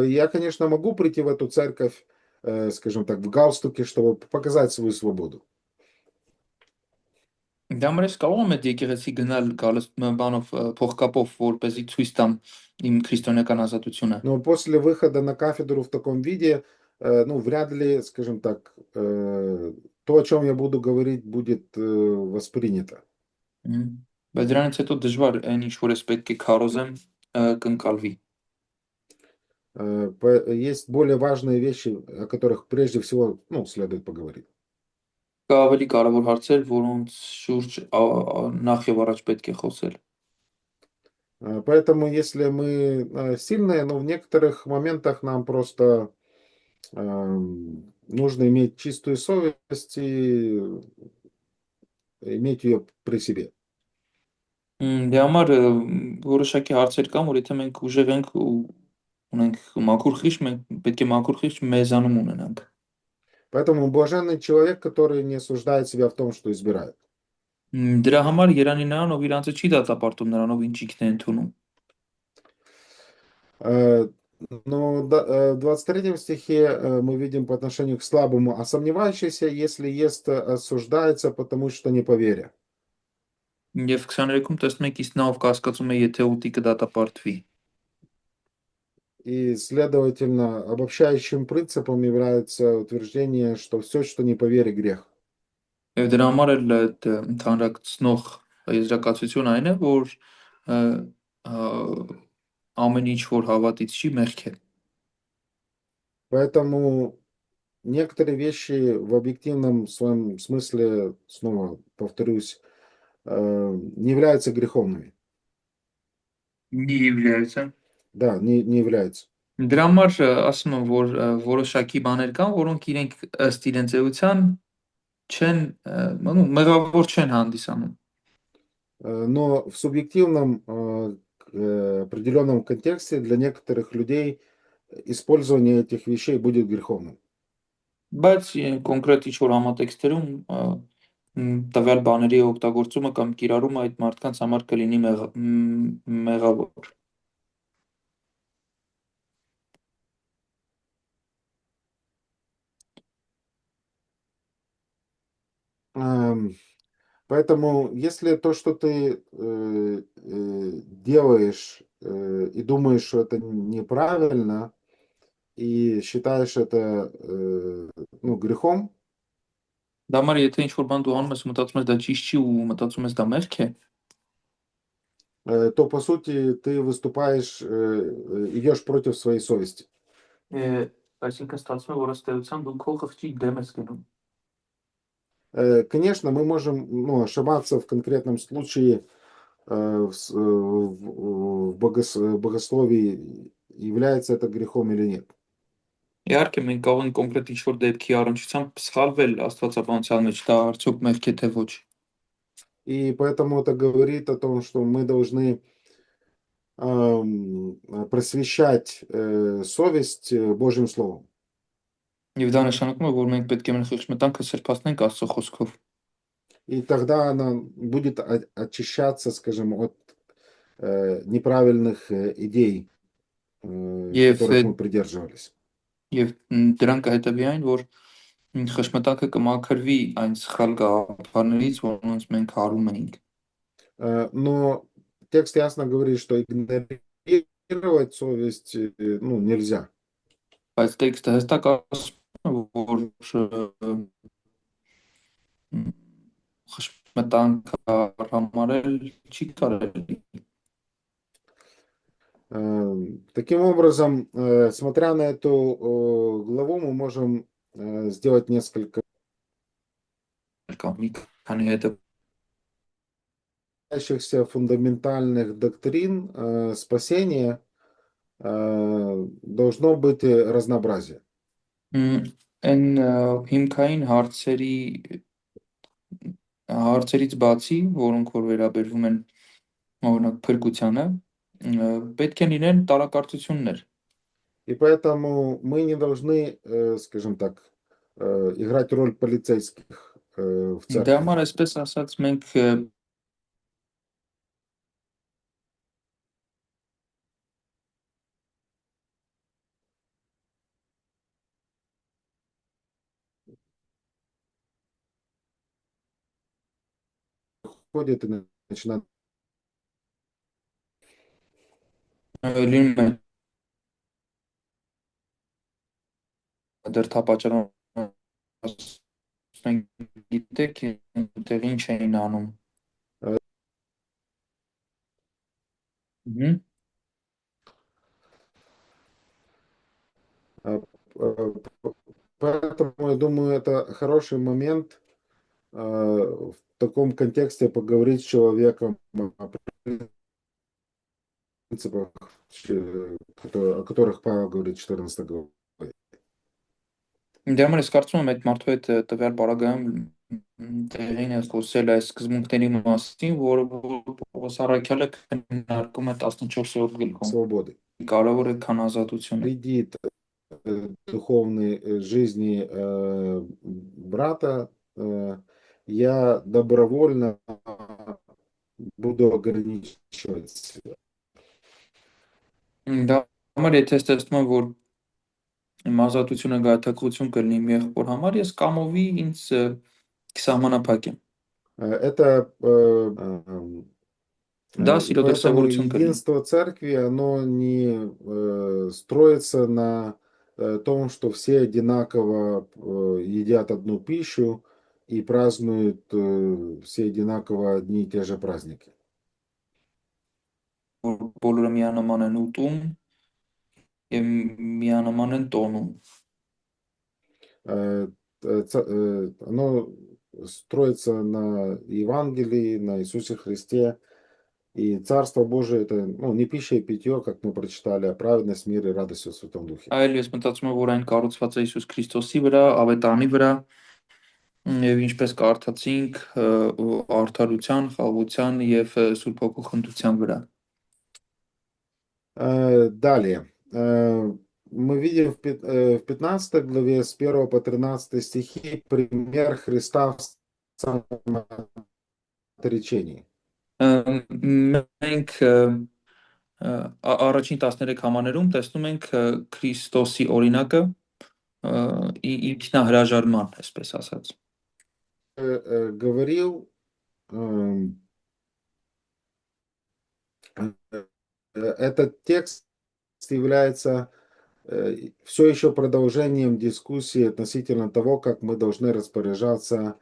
Speaker 1: я, конечно, могу прийти в эту церковь, скажем так, в галстуке, чтобы показать свою свободу.
Speaker 2: Դա համար ես կարող եմ այդ եկեղեցի գնալ բանով փողկապով, որպեսզի ցույց տամ իմ քրիստոնեական ազատությունը։
Speaker 1: Но после выхода на кафедру в таком виде, вряд ли, скажем так, то, о чем я буду говорить, будет воспринято.
Speaker 2: Բայց դրանից հետո դժվար այն ինչ որ ես պետք է քարոզեմ կընկալվի։
Speaker 1: Есть более важные вещи, о которых прежде всего, следует поговорить.
Speaker 2: Կա ավելի կարևոր հարցեր, որոնց շուրջ նախ եւ առաջ պետք է խոսել։
Speaker 1: Поэтому, если мы сильные, но в некоторых моментах нам просто нужно иметь чистую совесть и иметь ее при себе.
Speaker 2: Դե համար որոշակի հարցեր կան, որ եթե մենք ուժեղ ենք ու ունենք մաքուր խիղճ, մենք պետք է մաքուր խիղճ մեզանում ունենանք։
Speaker 1: Поэтому блаженный человек, который не осуждает себя в том, что избирает.
Speaker 2: Դրա համար Երանի նրան, ով իր անձը չի դատապարտում նրանով, ինչ ինքն է ընդունում։
Speaker 1: Но в 23 стихе мы видим по отношению к слабому, а сомневающийся, если ест, осуждается, потому что не по вере.
Speaker 2: Եվ 23-ում տեսնում ենք իսկ նա ով կասկածում է, եթե ուտի կդատապարտվի։
Speaker 1: И, следовательно, обобщающим принципом является утверждение, что все, что не по вере, грех.
Speaker 2: Եվ դրա համար էլ այդ ընդհանրացնող եզրակացությունը այն է, որ ամեն ինչ որ հավատից չի, մեղք է։
Speaker 1: Поэтому некоторые вещи в объективном своем смысле, снова повторюсь, не являются греховными.
Speaker 2: Не является։
Speaker 1: Да, не являются.
Speaker 2: Դրա համար ասում եմ, որ որոշակի բաներ կան, որոնք իրենք ըստ իրենց էության չեն, մեղավոր չեն հանդիսանում։
Speaker 1: Но в субъективном определенном контексте для некоторых людей использование этих вещей будет греховным.
Speaker 2: Բայց կոնկրետ ինչ-որ համատեքստերում տվյալ բաների օգտագործումը կամ կիրառումը այդ մարդկանց համար կլինի մեղավոր։
Speaker 1: Поэтому, если то, что ты делаешь и думаешь, что это неправильно, и считаешь это грехом,
Speaker 2: Դա համար եթե ինչ-որ բան դու անում ես, մտածում ես դա ճիշտ չի ու մտածում ես դա մեղք է,
Speaker 1: то, по сути, ты выступаешь, идешь против своей совести.
Speaker 2: Այսինքն ստացվում է, որ ըստ էության դու քո խղճի дем ես գնում։
Speaker 1: Конечно, мы можем, ну, ошибаться в конкретном случае богословии, является это грехом или нет.
Speaker 2: Իհարկե մենք կարող ենք կոնկրետ ինչ-որ դեպքի առնչությամբ սխալվել աստվածաբանության մեջ, դա արդյոք մեղք է թե ոչ։
Speaker 1: И поэтому это говорит о том, что мы должны просвещать совесть Божьим Словом.
Speaker 2: Եվ դա նշանակում է, որ մենք պետք է մեր խղճմտանքը սրբացնենք Աստծո խոսքով։
Speaker 1: И тогда она будет очищаться, скажем, от неправильных идей,
Speaker 2: Եվ
Speaker 1: которых мы придерживались.
Speaker 2: եւ դրան կհետևի այն, որ խղճմտանքը կմաքրվի այն սխալ գաղափարներից, որոնց մենք հարում էինք։
Speaker 1: Но текст ясно говорит, что игнорировать совесть, ну, нельзя.
Speaker 2: Բայց տեքստը հստակ ասում է, որ խղճմտանքը համարել չի կարելի։
Speaker 1: Таким образом, смотря на эту главу, мы можем сделать несколько
Speaker 2: Կամ մի քանի հետը
Speaker 1: фундаментальных доктрин спасения должно быть разнообразие.
Speaker 2: Այն հիմքային հարցերից բացի, որոնք որ վերաբերվում են օրինակ փրկությանը, պետք են լինեն տարակարծություններ։
Speaker 1: И поэтому мы не должны, скажем так, играть роль полицейских в
Speaker 2: Դե
Speaker 1: церкви.
Speaker 2: համար այսպես ասած մենք
Speaker 1: Ходит и начинает
Speaker 2: լինում է դեռ թափաճարան գիտեք այնտեղ ինչ էին անում։
Speaker 1: Поэтому я думаю, это хороший момент в таком контексте поговорить с человеком о принципах, о которых Павел говорит в 14 главе.
Speaker 2: Դե համար ես կարծում եմ այդ մարդու հետ տվյալ բaragայում տեղին է խոսել այս սկզբունքների մասին, որը Պողոս առաքյալը քննարկում է 14-րդ գլխում։
Speaker 1: Свободы.
Speaker 2: Կարևոր է քան ազատությունը։
Speaker 1: Вредит духовной жизни брата, я добровольно буду ограничивать себя.
Speaker 2: Դա համար եթե ստացվում է, որ իմ ազատությունը գայթակղություն կլինի իմ եղբոր համար, ես կամովի ինձ կսահմանափակեմ։
Speaker 1: Это
Speaker 2: Да, սիրո
Speaker 1: поэтому
Speaker 2: դրսևորություն կլինի։
Speaker 1: единство церкви, оно не строится на том, что все одинаково едят одну пищу и празднуют все одинаково одни и те же праздники.
Speaker 2: Որ բոլորը միանման են ուտում եւ միանման են տոնում։
Speaker 1: Оно строится на Евангелии, на Иисусе Христе. И Царство Божие это, ну, не пища и питье, как мы прочитали, а праведность, мир и радость в Святом Духе.
Speaker 2: Այլ ես մտածում եմ, որ այն կառուցված է Հիսուս Քրիստոսի վրա, ավետարանի վրա, եւ ինչպես կարդացինք, արդարության, խաղաղության եւ Սուրբ Հոգու խնդության վրա։
Speaker 1: Далее. Мы видим в 15 главе с 1 по 13 стихи пример Христа в самоотречении.
Speaker 2: Մենք առաջին 13 համաներում տեսնում ենք Քրիստոսի օրինակը ինքնահրաժարման, այսպես ասած։
Speaker 1: Говорил, этот текст является все еще продолжением дискуссии относительно того, как мы должны распоряжаться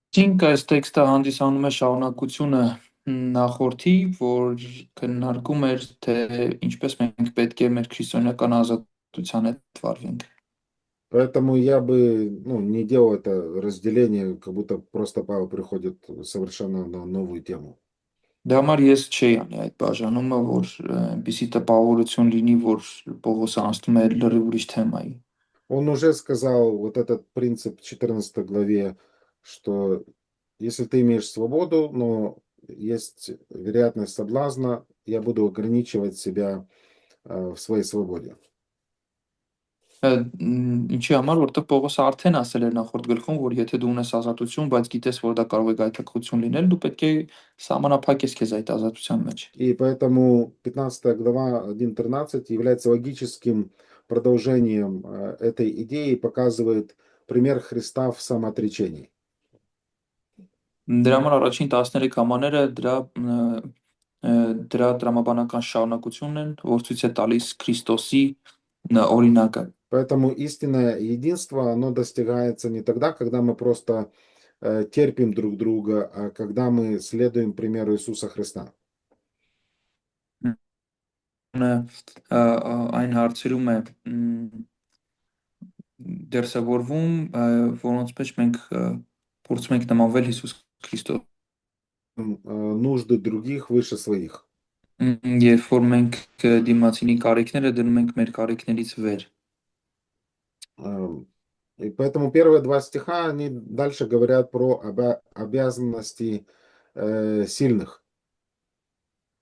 Speaker 2: Այսինքն այս տեքստը հանդիսանում է շարունակությունը նախորդի, որ քննարկում էր, թե ինչպես մենք պետք է մեր քրիստոնեական ազատության հետ վարվենք։
Speaker 1: Поэтому я бы, ну, не делал это разделение, как будто просто Павел приходит совершенно на новую тему.
Speaker 2: Դրա համար ես չէի անի այդ բաժանումը, որ այնպիսի տպավորություն լինի, որ Պողոսը անցնում է լրիվ ուրիշ թեմայի։
Speaker 1: Он уже сказал вот этот принцип в 14 главе, что если ты имеешь свободу, но есть вероятность соблазна, я буду ограничивать себя в своей свободе.
Speaker 2: Ինչի համար, որովհետև Պողոսը արդեն ասել էր նախորդ գլխում, որ եթե դու ունես ազատություն, բայց գիտես, որ դա կարող է գայթակղություն լինել, դու պետք է սահմանափակես քեզ այդ ազատության մեջ։
Speaker 1: И поэтому 15 глава 1.13 является логическим продолжением этой идеи и показывает пример Христа в самоотречении.
Speaker 2: Դրա համար առաջին 13 համարները դրա տրամաբանական շարունակությունն են, որ ցույց է տալիս Քրիստոսի օրինակը։
Speaker 1: Поэтому истинное единство, оно достигается не тогда, когда мы просто терпим друг друга, а когда мы следуем примеру Иисуса Христа.
Speaker 2: Այն հարցերում է դերսևորվում, որոնց մեջ մենք փորձում ենք նմանվել Հիսուս Քրիստոս։
Speaker 1: Нужды других выше своих.
Speaker 2: Երբ որ մենք դիմացինի կարիքները դնում ենք մեր կարիքներից վեր։
Speaker 1: И поэтому первые два стиха, они дальше говорят про обязанности сильных.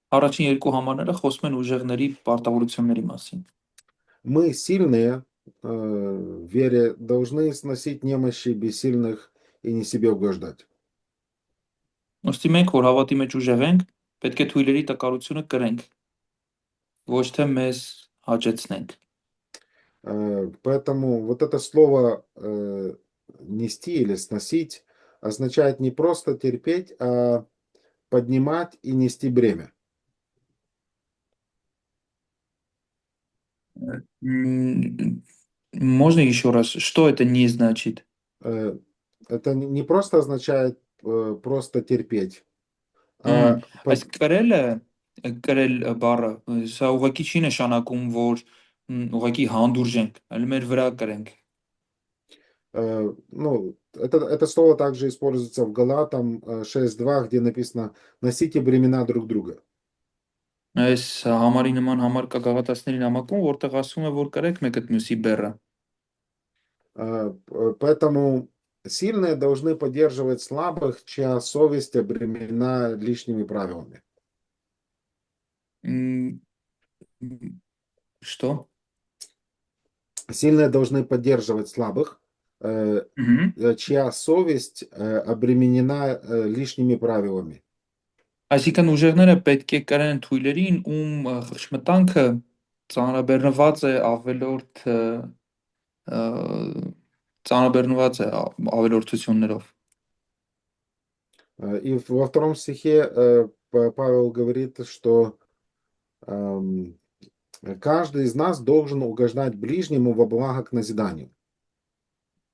Speaker 2: Առաջին երկու համարները խոսում են ուժեղների պարտավորությունների մասին։
Speaker 1: Мы сильные в вере должны сносить немощи бессильных и не себе угождать.
Speaker 2: Ոստի մենք, որ հավատի մեջ ուժեղ ենք, պետք է թույլերի տկարությունը կրենք, ոչ թե մեզ հաճեցնենք։
Speaker 1: Поэтому вот это слово нести или сносить означает не просто терпеть, а поднимать и нести бремя.
Speaker 2: Можно еще раз, что это не значит?
Speaker 1: Это не просто означает просто терпеть, а
Speaker 2: Այս կրել բառը, սա ուղղակի չի նշանակում, որ ուղղակի հանդուրժ ենք, այլ մեր վրա կրենք։
Speaker 1: Ну, это слово также используется в Галатам 6.2, где написано «носите бремена друг друга».
Speaker 2: Այս համարի նման համար կա Գաղատացիների նամակում, որտեղ ասում է, որ կրեք մեկը մյուսի բեռը։
Speaker 1: Поэтому сильные должны поддерживать слабых, чья совесть обременена лишними правилами.
Speaker 2: Что?
Speaker 1: Сильные должны поддерживать слабых, чья совесть обременена лишними правилами.
Speaker 2: Այսինքն ուժեղները պետք է կրեն թույլերին, ում խղճմտանքը ծանրաբեռնված է ավելորդություններով։
Speaker 1: И во втором стихе Павел говорит, что каждый из нас должен угождать ближнему во благо к назиданию.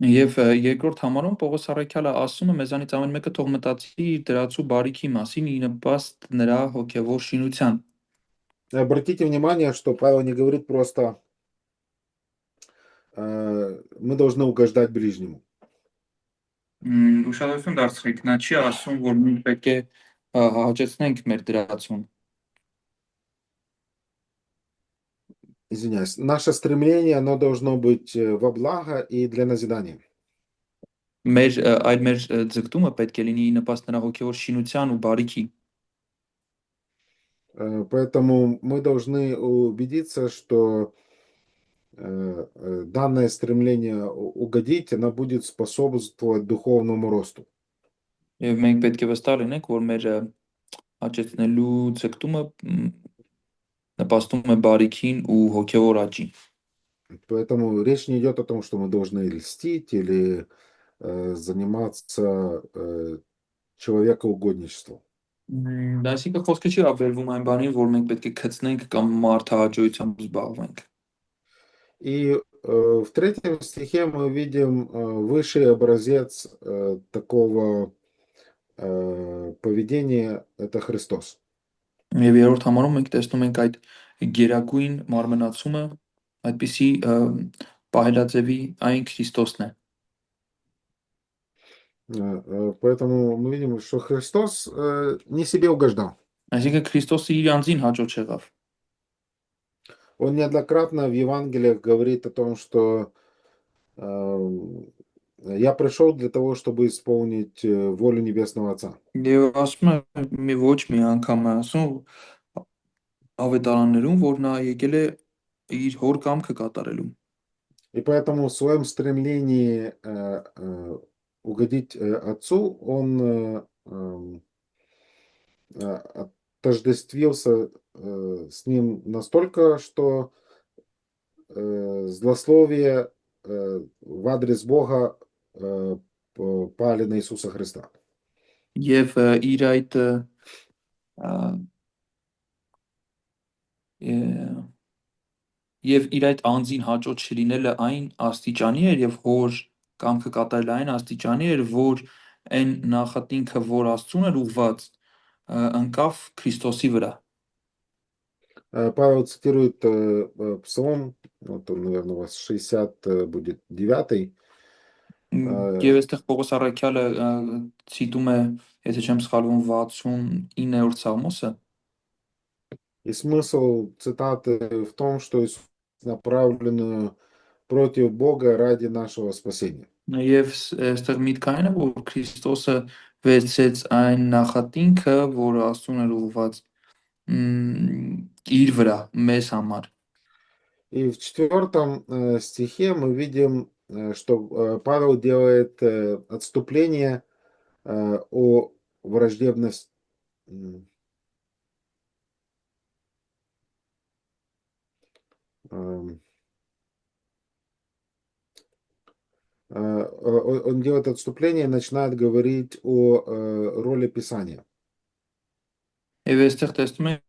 Speaker 2: Եվ երկրորդ համարում Պողոս առաքյալը ասում է մեզանից ամեն մեկը թող մտածի իր դրածու барիքի մասին, ի նպաստ նրա հոգևոր շինության։
Speaker 1: Обратите внимание, что Павел не говорит просто мы должны угождать ближнему.
Speaker 2: Ուշադրություն դարձրեք, նա չի ասում, որ մենք պետք է հաճեցնենք մեր դրածուն։
Speaker 1: Извиняюсь. Наше стремление, оно должно быть во благо и для назидания.
Speaker 2: Մեր ձգտումը պետք է լինի նպաստ նրա հոգևոր շինության ու բարիքի։
Speaker 1: Поэтому мы должны убедиться, что данное стремление угодить, оно будет способствовать духовному росту.
Speaker 2: Եվ մենք պետք է վստահ լինենք, որ մեր հաճեցնելու ձգտումը նպաստում է բարիքին ու հոգևոր աճին։
Speaker 1: Поэтому речь не идет о том, что мы должны льстить или заниматься человекоугодничеством.
Speaker 2: Այսինքն խոսքը չի ապերվում այն բանին, որ մենք պետք է քծնենք կամ մարդահաճույությամբ զբաղվենք։
Speaker 1: И в третьем стихе мы видим высший образец такого поведение – это Христос.
Speaker 2: Եվ երրորդ համարում մենք տեսնում ենք այդ գերագույն մարմնացումը, այդպիսի պահելաձևի այն Քրիստոսն է։
Speaker 1: Поэтому мы видим, что Христос не себе угождал.
Speaker 2: Այսինքն Քրիստոսը իր անձին հաճո չեղավ։
Speaker 1: Он неоднократно в Евангелиях говорит о том, что я пришел для того, чтобы исполнить волю Небесного Отца.
Speaker 2: Եվ ասում է մի ոչ մի անգամ է ասում ավետարաններում, որ նա եկել է իր հոր կամքը կատարելու։
Speaker 1: И поэтому в своем стремлении угодить Отцу он отождествился с ним настолько, что злословие в адрес Бога пали на Иисуса Христа.
Speaker 2: Եվ իր այդ եւ իր այդ անձին հաճո չլինելը այն աստիճանի էր եւ հոր կամքը կատարել այն աստիճանի էր, որ այն նախատինքը, որ Աստծուն էր ուղված, ընկավ Քրիստոսի վրա։
Speaker 1: Павел цитирует псалом, вот он, наверное, у вас 60 будет 9.
Speaker 2: Եվ այստեղ Պողոս առաքյալը ցիտում է, եթե չեմ սխալվում, 69-րդ Սաղմոսը։
Speaker 1: И смысл цитаты в том, что Иисус направленную против Бога ради нашего спасения.
Speaker 2: Եվ այստեղ միտքը այն է, որ Քրիստոսը վերցրեց այն նախատինքը, որ Աստծուն էր ուղված իր վրա մեզ համար։
Speaker 1: И в 4 стихе мы видим, что Павел делает отступление о враждебности. Он делает отступление и начинает говорить о роли Писания.
Speaker 2: Եվ այստեղ տեսնում ենք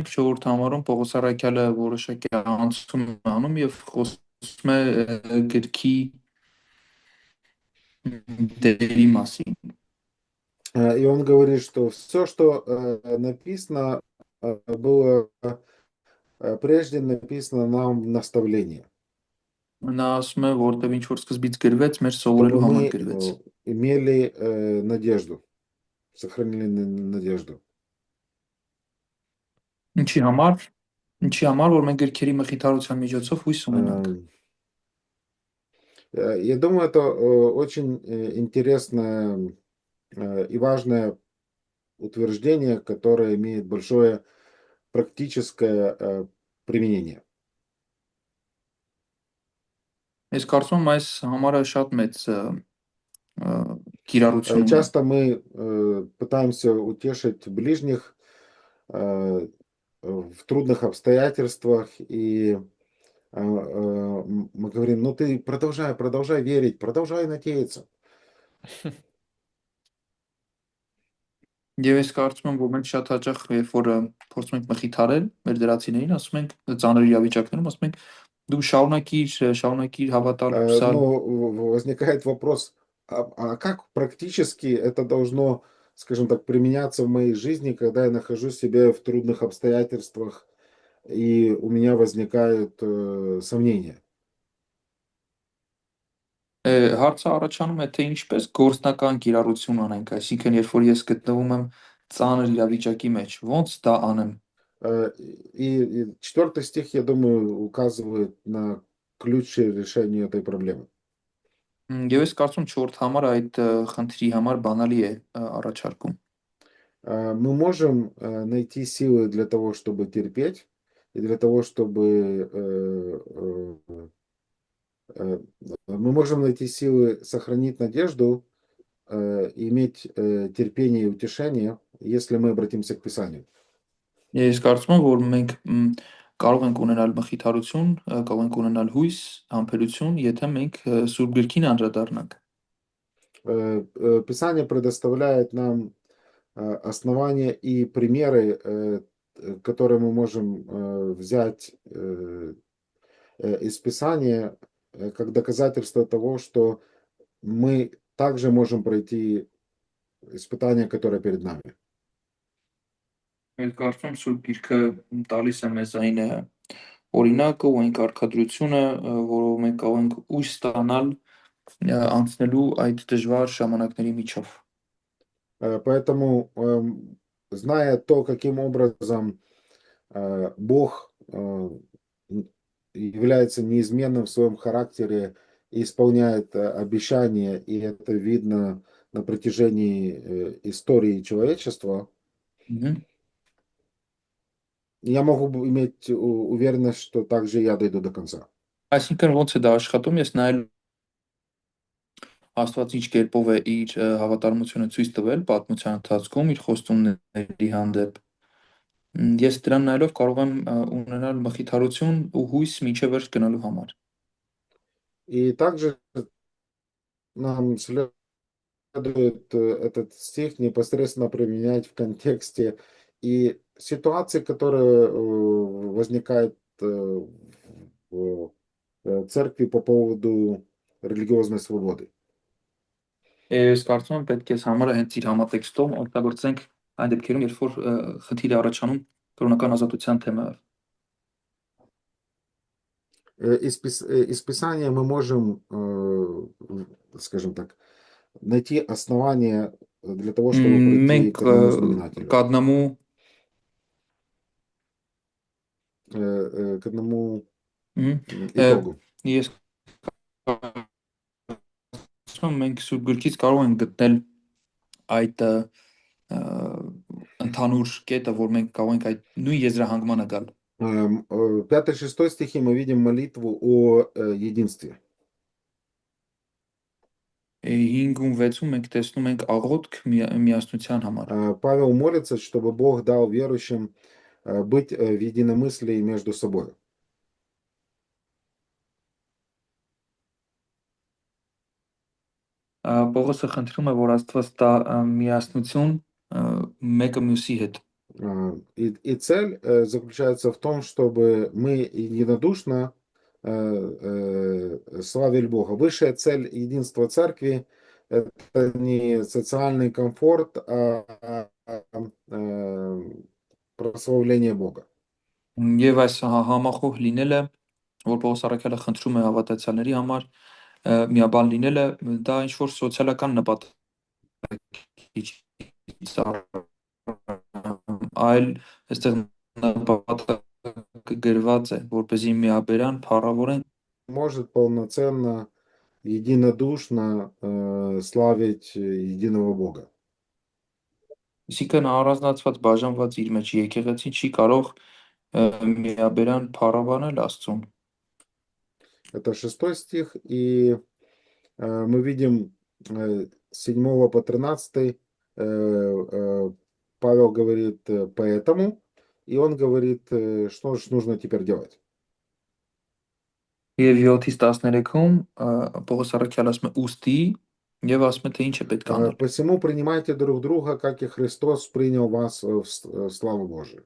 Speaker 2: 4-րդ համարում Պողոս առաքյալը որոշակի անցում է անում եւ խոսում է գրքի դերի մասին։
Speaker 1: И он говорит, что все, что написано, было прежде написано нам в наставление.
Speaker 2: Նա ասում է, որտեղ ինչ որ սկզբից գրվեց, մեր
Speaker 1: Чтобы
Speaker 2: սովորելու համար
Speaker 1: мы
Speaker 2: գրվեց։
Speaker 1: имели надежду, сохранили надежду.
Speaker 2: Ինչի համար, որ մենք գրքերի մխիթարության միջոցով հույս ունենանք։
Speaker 1: Я думаю, это очень интересное и важное утверждение, которое имеет большое практическое применение.
Speaker 2: Ես կարծում եմ այս համարը շատ մեծ կիրառություն ունի։
Speaker 1: Часто мы пытаемся утешить ближних в трудных обстоятельствах, и мы говорим, ну ты продолжай верить, продолжай надеяться.
Speaker 2: Եվ ես կարծում եմ, որ մենք շատ հաճախ, երբ որ փորձում ենք մխիթարել մեր դրացիներին, ասում ենք ծանր իրավիճակներում, ասում ենք դու շարունակիր հավատալ, հուսալ։
Speaker 1: Но возникает вопрос, а как практически это должно, скажем так, применяться в моей жизни, когда я нахожусь себя в трудных обстоятельствах, и у меня возникают сомнения?
Speaker 2: Հարցը առաջանում է, թե ինչպես գործնական կիրառություն անենք, այսինքն երբ որ ես գտնվում եմ ծանր իրավիճակի մեջ, ոնց դա անեմ։
Speaker 1: И 4 стих, я думаю, указывает на ключ решения этой проблемы.
Speaker 2: Եվ ես կարծում 4 համարը այդ խնդրի համար բանալի է առաջարկում։
Speaker 1: Мы можем найти силы для того, чтобы терпеть, и для того, чтобы мы можем найти силы сохранить надежду, иметь терпение и утешение, если мы обратимся к Писанию.
Speaker 2: Ես կարծում եմ, որ մենք կարող ենք ունենալ մխիթարություն, կարող ենք ունենալ հույս, համբերություն, եթե մենք Սուրբ Գրքին անդրադառնանք։
Speaker 1: Писание предоставляет нам основания и примеры, которые мы можем взять из Писания как доказательство того, что мы также можем пройти испытания, которые перед нами.
Speaker 2: Ես կարծում եմ Սուրբ Գիրքը տալիս է մեզ այն օրինակը ու այն կարգադրությունը, որով մենք կարող ենք ուժ ստանալ անցնելու այդ դժվար ժամանակների միջով։
Speaker 1: Поэтому, зная то, каким образом Бог является неизменным в своем характере и исполняет обещания, и это видно на протяжении истории человечества,
Speaker 2: Մгм.
Speaker 1: я могу иметь уверенность, что также я дойду до конца.
Speaker 2: Այսինքն ոնց է դա աշխատում, ես նայել Աստված ինչ կերպով է իր հավատարմությունը ցույց տվել պատմության ընթացքում իր խոստումների հանդեպ։ Ես դրան նայելով կարող եմ ունենալ մխիթարություն ու հույս մինչև վերջ գնալու համար։
Speaker 1: И также нам следует этот стих непосредственно применять в контексте и ситуации, которые возникают в церкви по поводу религиозной свободы.
Speaker 2: Ես կարծում եմ պետք է համարը հենց իր համատեքստում օգտագործենք այն դեպքերում, երբ որ խնդիր է առաջանում կրոնական ազատության թեմայով։
Speaker 1: Из Писания мы можем, скажем так, найти основания для того, чтобы прийти
Speaker 2: Մենք
Speaker 1: к одному знаменателю,
Speaker 2: կադնամու
Speaker 1: к одному
Speaker 2: Մгм.
Speaker 1: итогу.
Speaker 2: Ես կարծում եմ մենք Սուրբ Գրքից կարող ենք գտնել այդ ընդհանուր կետը, որ մենք կարող ենք այդ նույն եզրահանգմանը գալ։
Speaker 1: 5-6 стихи мы видим молитву о единстве.
Speaker 2: 5-ում 6-ում մենք տեսնում ենք աղոթք միասնության համար։
Speaker 1: Павел молится, чтобы Бог дал верующим быть в единомыслии между собой.
Speaker 2: Պողոսը խնդրում է, որ Աստված տա միասնություն մեկը մյուսի հետ։
Speaker 1: И цель заключается в том, чтобы мы единодушно славили Бога. Высшая цель единства церкви — это не социальный комфорт, а прославление Бога.
Speaker 2: Եվ այս համախոհ լինելը, որ Պողոս առաքյալը խնդրում է հավատացյալների համար, միաբան լինելը, դա ինչ որ սոցիալական նպատակից այլ այստեղ նպատակը գրված է, որպեսզի միաբերան, փառավորեն
Speaker 1: Может полноценно, единодушно славить единого Бога.
Speaker 2: Այսինքն առանձնացված բաժանված իր մեջ եկեղեցին չի կարող միաբերան փառաբանել Աստծուն։
Speaker 1: Это 6 стих, и мы видим 7 по 13 Павел говорит поэтому, и он говорит, что же нужно теперь делать.
Speaker 2: Եվ 7-ից 13-ում Պողոս առաքյալը ասում է ուստի եւ ասում է թե ինչ է պետք անել։
Speaker 1: Посему принимайте друг друга, как и Христос принял вас в славу Божию.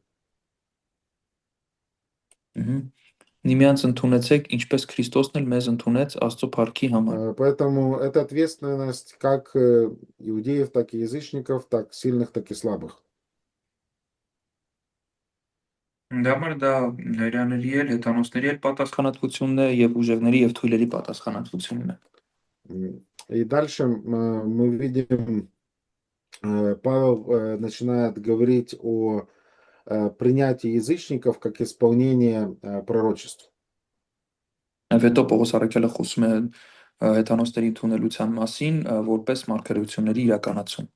Speaker 2: Միմյանց ընդունեցեք, ինչպես Քրիստոսն էլ մեզ ընդունեց Աստծո փառքի համար։
Speaker 1: Поэтому это ответственность как иудеев, так и язычников, так сильных, так и слабых.
Speaker 2: Դա համար դա հրյաների էլ, հեթանոսների էլ պատասխանատվությունն է եւ ուժեղների եւ թույլերի պատասխանատվությունն է։
Speaker 1: И дальше мы видим, Павел начинает говорить о принятии язычников как исполнение пророчеств.
Speaker 2: Եվ հետո Պողոս առաքյալը խոսում է հեթանոսների ընդունելության մասին որպես մարգարեությունների իրականացում։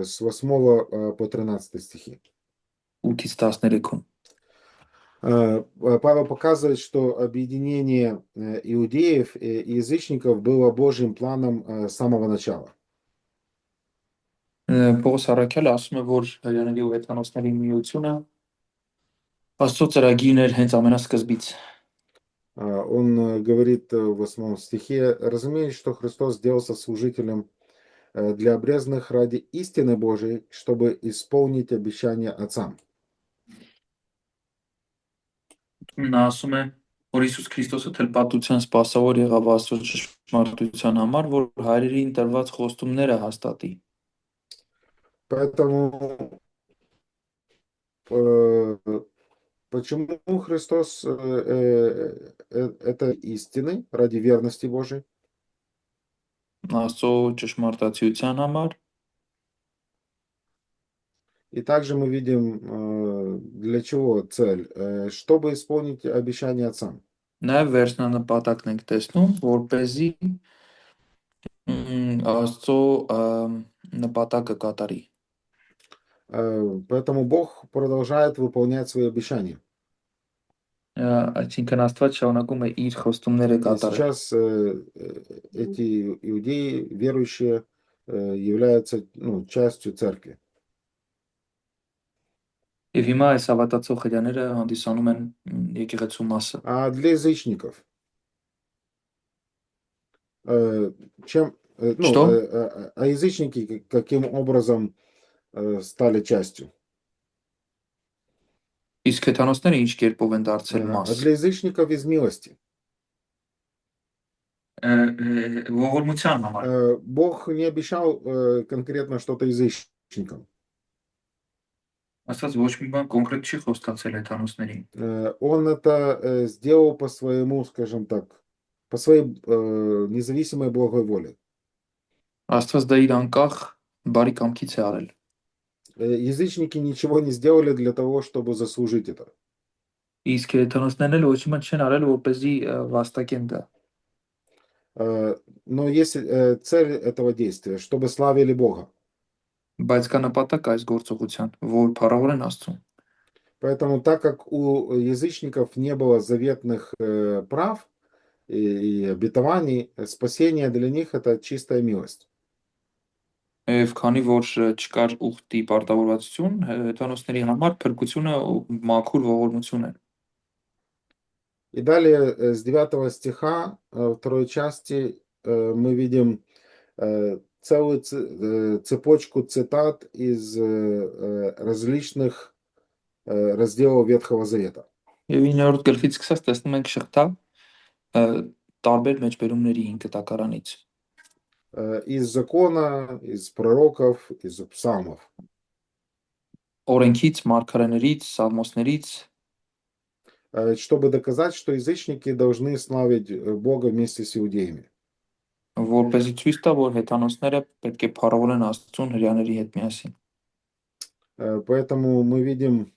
Speaker 1: С 8 по 13 стихи.
Speaker 2: 8-ից 13-ում։
Speaker 1: Павел показывает, что объединение иудеев и язычников было Божьим планом с самого начала.
Speaker 2: Պողոս առաքյալը ասում է, որ հրյաների ու հեթանոսների միությունը Աստծո ծրագիրն էր հենց ամենասկզբից։
Speaker 1: Он говорит в 8 стихе: «Разумеется, что Христос сделался служителем для обрезанных ради истины Божией, чтобы исполнить обещание отцам».
Speaker 2: Նա ասում է, որ Հիսուս Քրիստոսը թլպատության սպասավոր եղավ Աստծո ճշմարտության համար, որ հայրերին տրված խոստումները հաստատի։
Speaker 1: Поэтому э, почему Христос это истины ради верности Божией?
Speaker 2: Աստծո ճշմարտացիության համար,
Speaker 1: И также мы видим, для чего цель, чтобы исполнить обещание Отца.
Speaker 2: նաև վերջնանպատակն ենք տեսնում, որպեսզի Աստծո նպատակը կատարի։
Speaker 1: Поэтому Бог продолжает выполнять свои обещания.
Speaker 2: Այսինքն Աստված շարունակում է իր խոստումները
Speaker 1: И
Speaker 2: կատարել։
Speaker 1: сейчас эти иудеи, верующие, являются, ну, частью церкви.
Speaker 2: Եվ հիմա այս հավատացող հրյաները հանդիսանում են եկեղեցու մասը։
Speaker 1: А для язычников, чем, ну,
Speaker 2: Что?
Speaker 1: а язычники каким образом стали частью?
Speaker 2: Իսկ հեթանոսները ինչ կերպով են դարձել մաս։
Speaker 1: А для язычников из милости.
Speaker 2: Ողորմության համար։
Speaker 1: Бог не обещал конкретно что-то язычникам.
Speaker 2: Աստված ոչ մի բան կոնկրետ չի խոստացել հեթանոսներին։
Speaker 1: Он это сделал по своему, скажем так, по своей независимой благой воле.
Speaker 2: Աստված դա իր անկախ բարի կամքից է արել։
Speaker 1: Язычники ничего не сделали для того, чтобы заслужить это.
Speaker 2: Իսկ հեթանոսներն էլ ոչ մի բան չեն արել, որպեսզի վաստակեն դա։
Speaker 1: Но есть цель этого действия, чтобы славили Бога.
Speaker 2: Բայց կա նպատակ այս գործողության, որ փառավորեն Աստծուն։
Speaker 1: Поэтому, так как у язычников не было заветных прав и обетований, спасение для них это чистая милость.
Speaker 2: Եվ քանի որ չկար ուխտի պարտավորվածություն, հեթանոսների համար փրկությունը մաքուր ողորմություն է։
Speaker 1: И далее с 9 стиха второй части мы видим целую цепочку цитат из различных разделов Ветхого Завета.
Speaker 2: Եվ 9-րդ գլխից սկսած տեսնում ենք շղթա տարբեր մեջբերումների 5 կտակարանից։
Speaker 1: Из закона, из пророков, из псалмов.
Speaker 2: Օրենքից, մարգարեներից, սալմոսներից,
Speaker 1: чтобы доказать, что язычники должны славить Бога вместе с иудеями.
Speaker 2: որպեսզի ցույց տա, որ հեթանոսները պետք է փառավորեն Աստծուն հրյաների հետ միասին։
Speaker 1: Поэтому мы видим,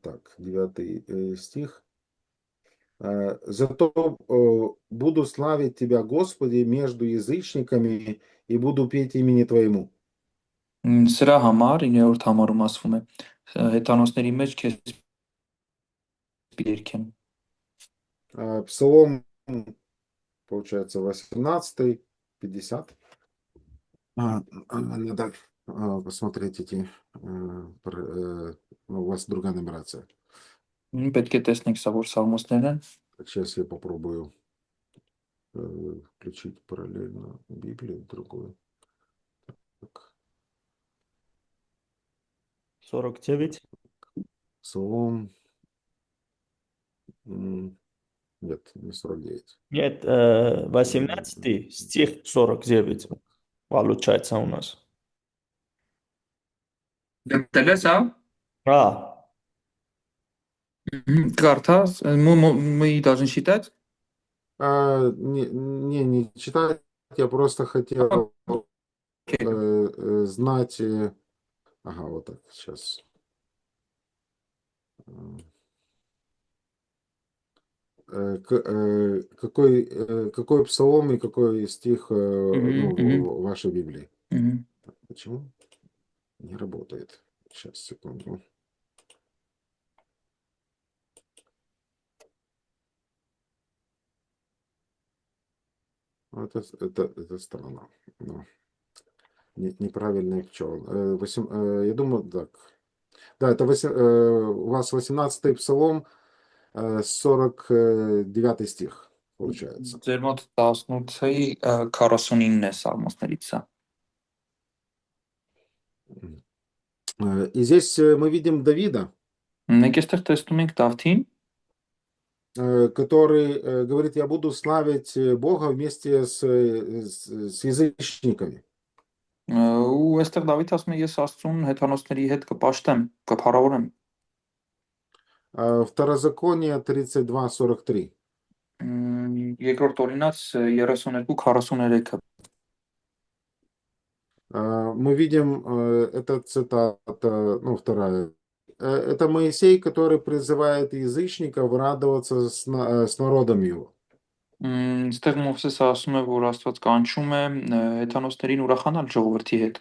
Speaker 1: так, 9 стих. Зато буду славить Тебя, Господи, между язычниками и буду петь имени Твоему.
Speaker 2: Սրա համար 9-րդ համարում ասվում է հեթանոսների մեջ քեզ երգեն։
Speaker 1: Псалом, получается, 18, 50. Надо посмотреть эти, у вас другая нумерация.
Speaker 2: Պետք է տեսնենք սա որ սալմոսներն են։
Speaker 1: Сейчас я попробую включить параллельно Библию другую. Так.
Speaker 3: 49.
Speaker 1: Псалом. Нет, не 49.
Speaker 3: Нет, 18 стих 49. Получается у нас.
Speaker 2: Դեպտել ես, հա։
Speaker 3: А,
Speaker 2: Կարդաս, мы должны считать։
Speaker 1: Не читать. Я просто хотел знать. Ага, вот так, сейчас. Какой псалом и какой стих в вашей Библии? Почему не работает? Сейчас, секунду. Это странно. Но неправильный пчел. Я думаю, так. Да, это у вас 18-й псалом, 49 стих, получается.
Speaker 2: Ձեր մոտ 18-ի 49-ն է սալմոսներից սա։
Speaker 1: И здесь мы видим Давида.
Speaker 2: Մենք այստեղ տեսնում ենք Դավթին,
Speaker 1: который говорит, я буду славить Бога вместе с язычниками.
Speaker 2: Ու այստեղ Դավիթ ասում է ես Աստծուն հեթանոսների հետ կպաշտեմ, կփառավորեմ։
Speaker 1: Второзаконие 32:43.
Speaker 2: Երկրորդ օրինաց 32:43-ը։
Speaker 1: Мы видим, это цитата, ну, вторая. Это Моисей, который призывает язычников радоваться с народом его.
Speaker 2: Այստեղ Մովսեսը ասում է, որ Աստված կանչում է հեթանոսներին ուրախանալ ժողովրդի հետ։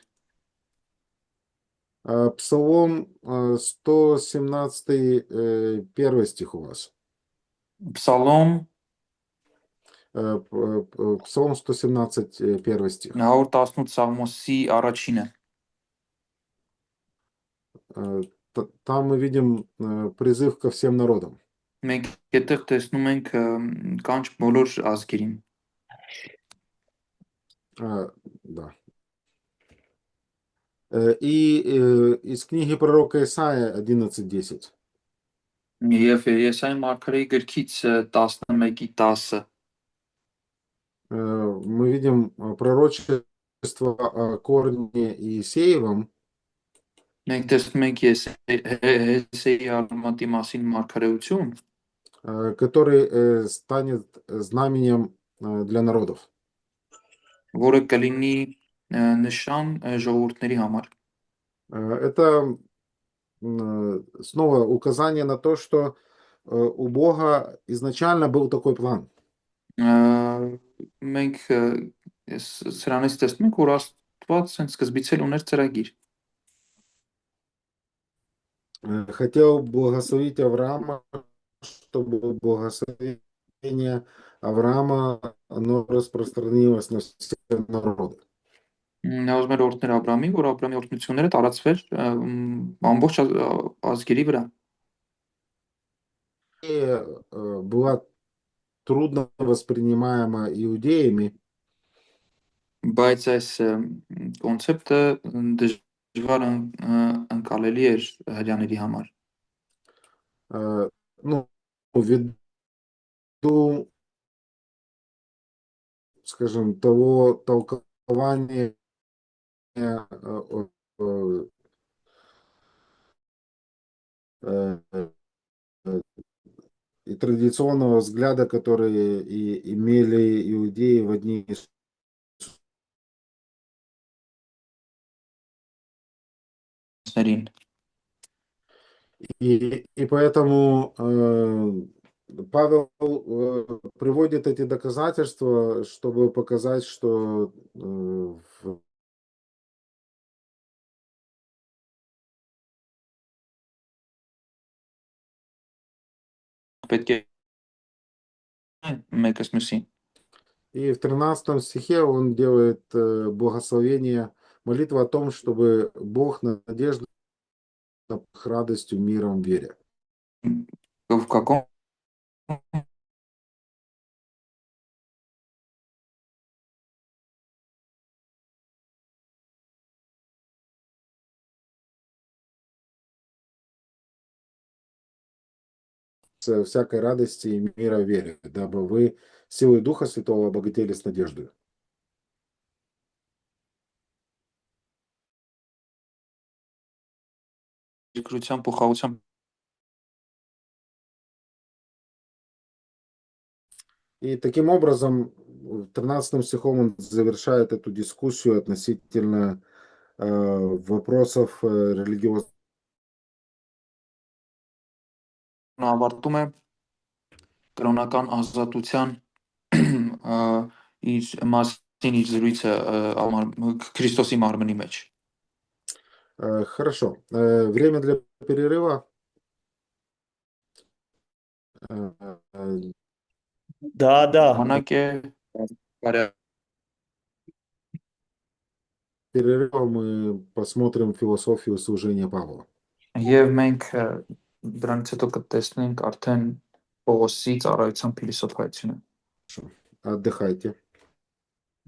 Speaker 1: Псалом 117, 1 стих у вас.
Speaker 2: Պսալոմ
Speaker 1: Псалом 117, 1 стих.
Speaker 2: 118 Սաղմոսի առաջինը։
Speaker 1: Там мы видим призыв ко всем народам.
Speaker 2: Մենք այդտեղ տեսնում ենք կանչ բոլոր ազգերին։
Speaker 1: Да. И из книги пророка Исаия 11:10.
Speaker 2: Եվ Եսայի մարգարեի գրքից 11:10-ը
Speaker 1: Мы видим пророчество о корне Иисеевом,
Speaker 2: մենք տեսնում ենք Եսայի արմատի մասին մարգարեություն,
Speaker 1: который станет знаменем для народов.
Speaker 2: որը կլինի նշան ժողովուրդների համար։
Speaker 1: Это снова указание на то, что у Бога изначально был такой план.
Speaker 2: Մենք սրանից տեսնում ենք, որ Աստված ցենց սկզբից էլ ուներ ծրագիր։
Speaker 1: Хотел благословить Авраама, чтобы благословение Авраама, оно распространилось на все народы.
Speaker 2: Նա ուզում էր օրհնել Աբրամին, որ Աբրամի օրհնությունները տարածվեր ամբողջ ազգերի վրա։
Speaker 1: И была трудно воспринимаема иудеями,
Speaker 2: Բայց այս կոնցեպտը դժվար ընկալելի էր հрьяաների համար։
Speaker 1: ну, ввиду, скажем, того толкования и традиционного взгляда, которые и имели иудеи в одни из И поэтому Павел приводит эти доказательства, чтобы показать, что
Speaker 2: Պետք է մեկս մյուսին։
Speaker 1: И в 13 стихе он делает благословение, молитву о том, чтобы Бог надежду к радостью, миром, вере.
Speaker 2: В каком
Speaker 1: Всякой радости и мира в вере, дабы вы силой Духа Святого обогатели с надеждой.
Speaker 2: երկրության փոխահատության
Speaker 1: И таким образом, 13 стихом он завершает эту дискуссию относительно вопросов религиозных.
Speaker 2: ավարտում է կրոնական ազատության իր մասին իր զրույցը Քրիստոսի մարմնի մեջ։
Speaker 1: Хорошо. Время для перерыва.
Speaker 3: Да.
Speaker 2: Ժամանակ է
Speaker 1: Перерыва мы посмотрим философию служения Павла.
Speaker 2: Եվ մենք դրանից հետո կտեսնենք արդեն Պողոսի ծառայության փիլիսոփայությունը։
Speaker 1: Отдыхайте.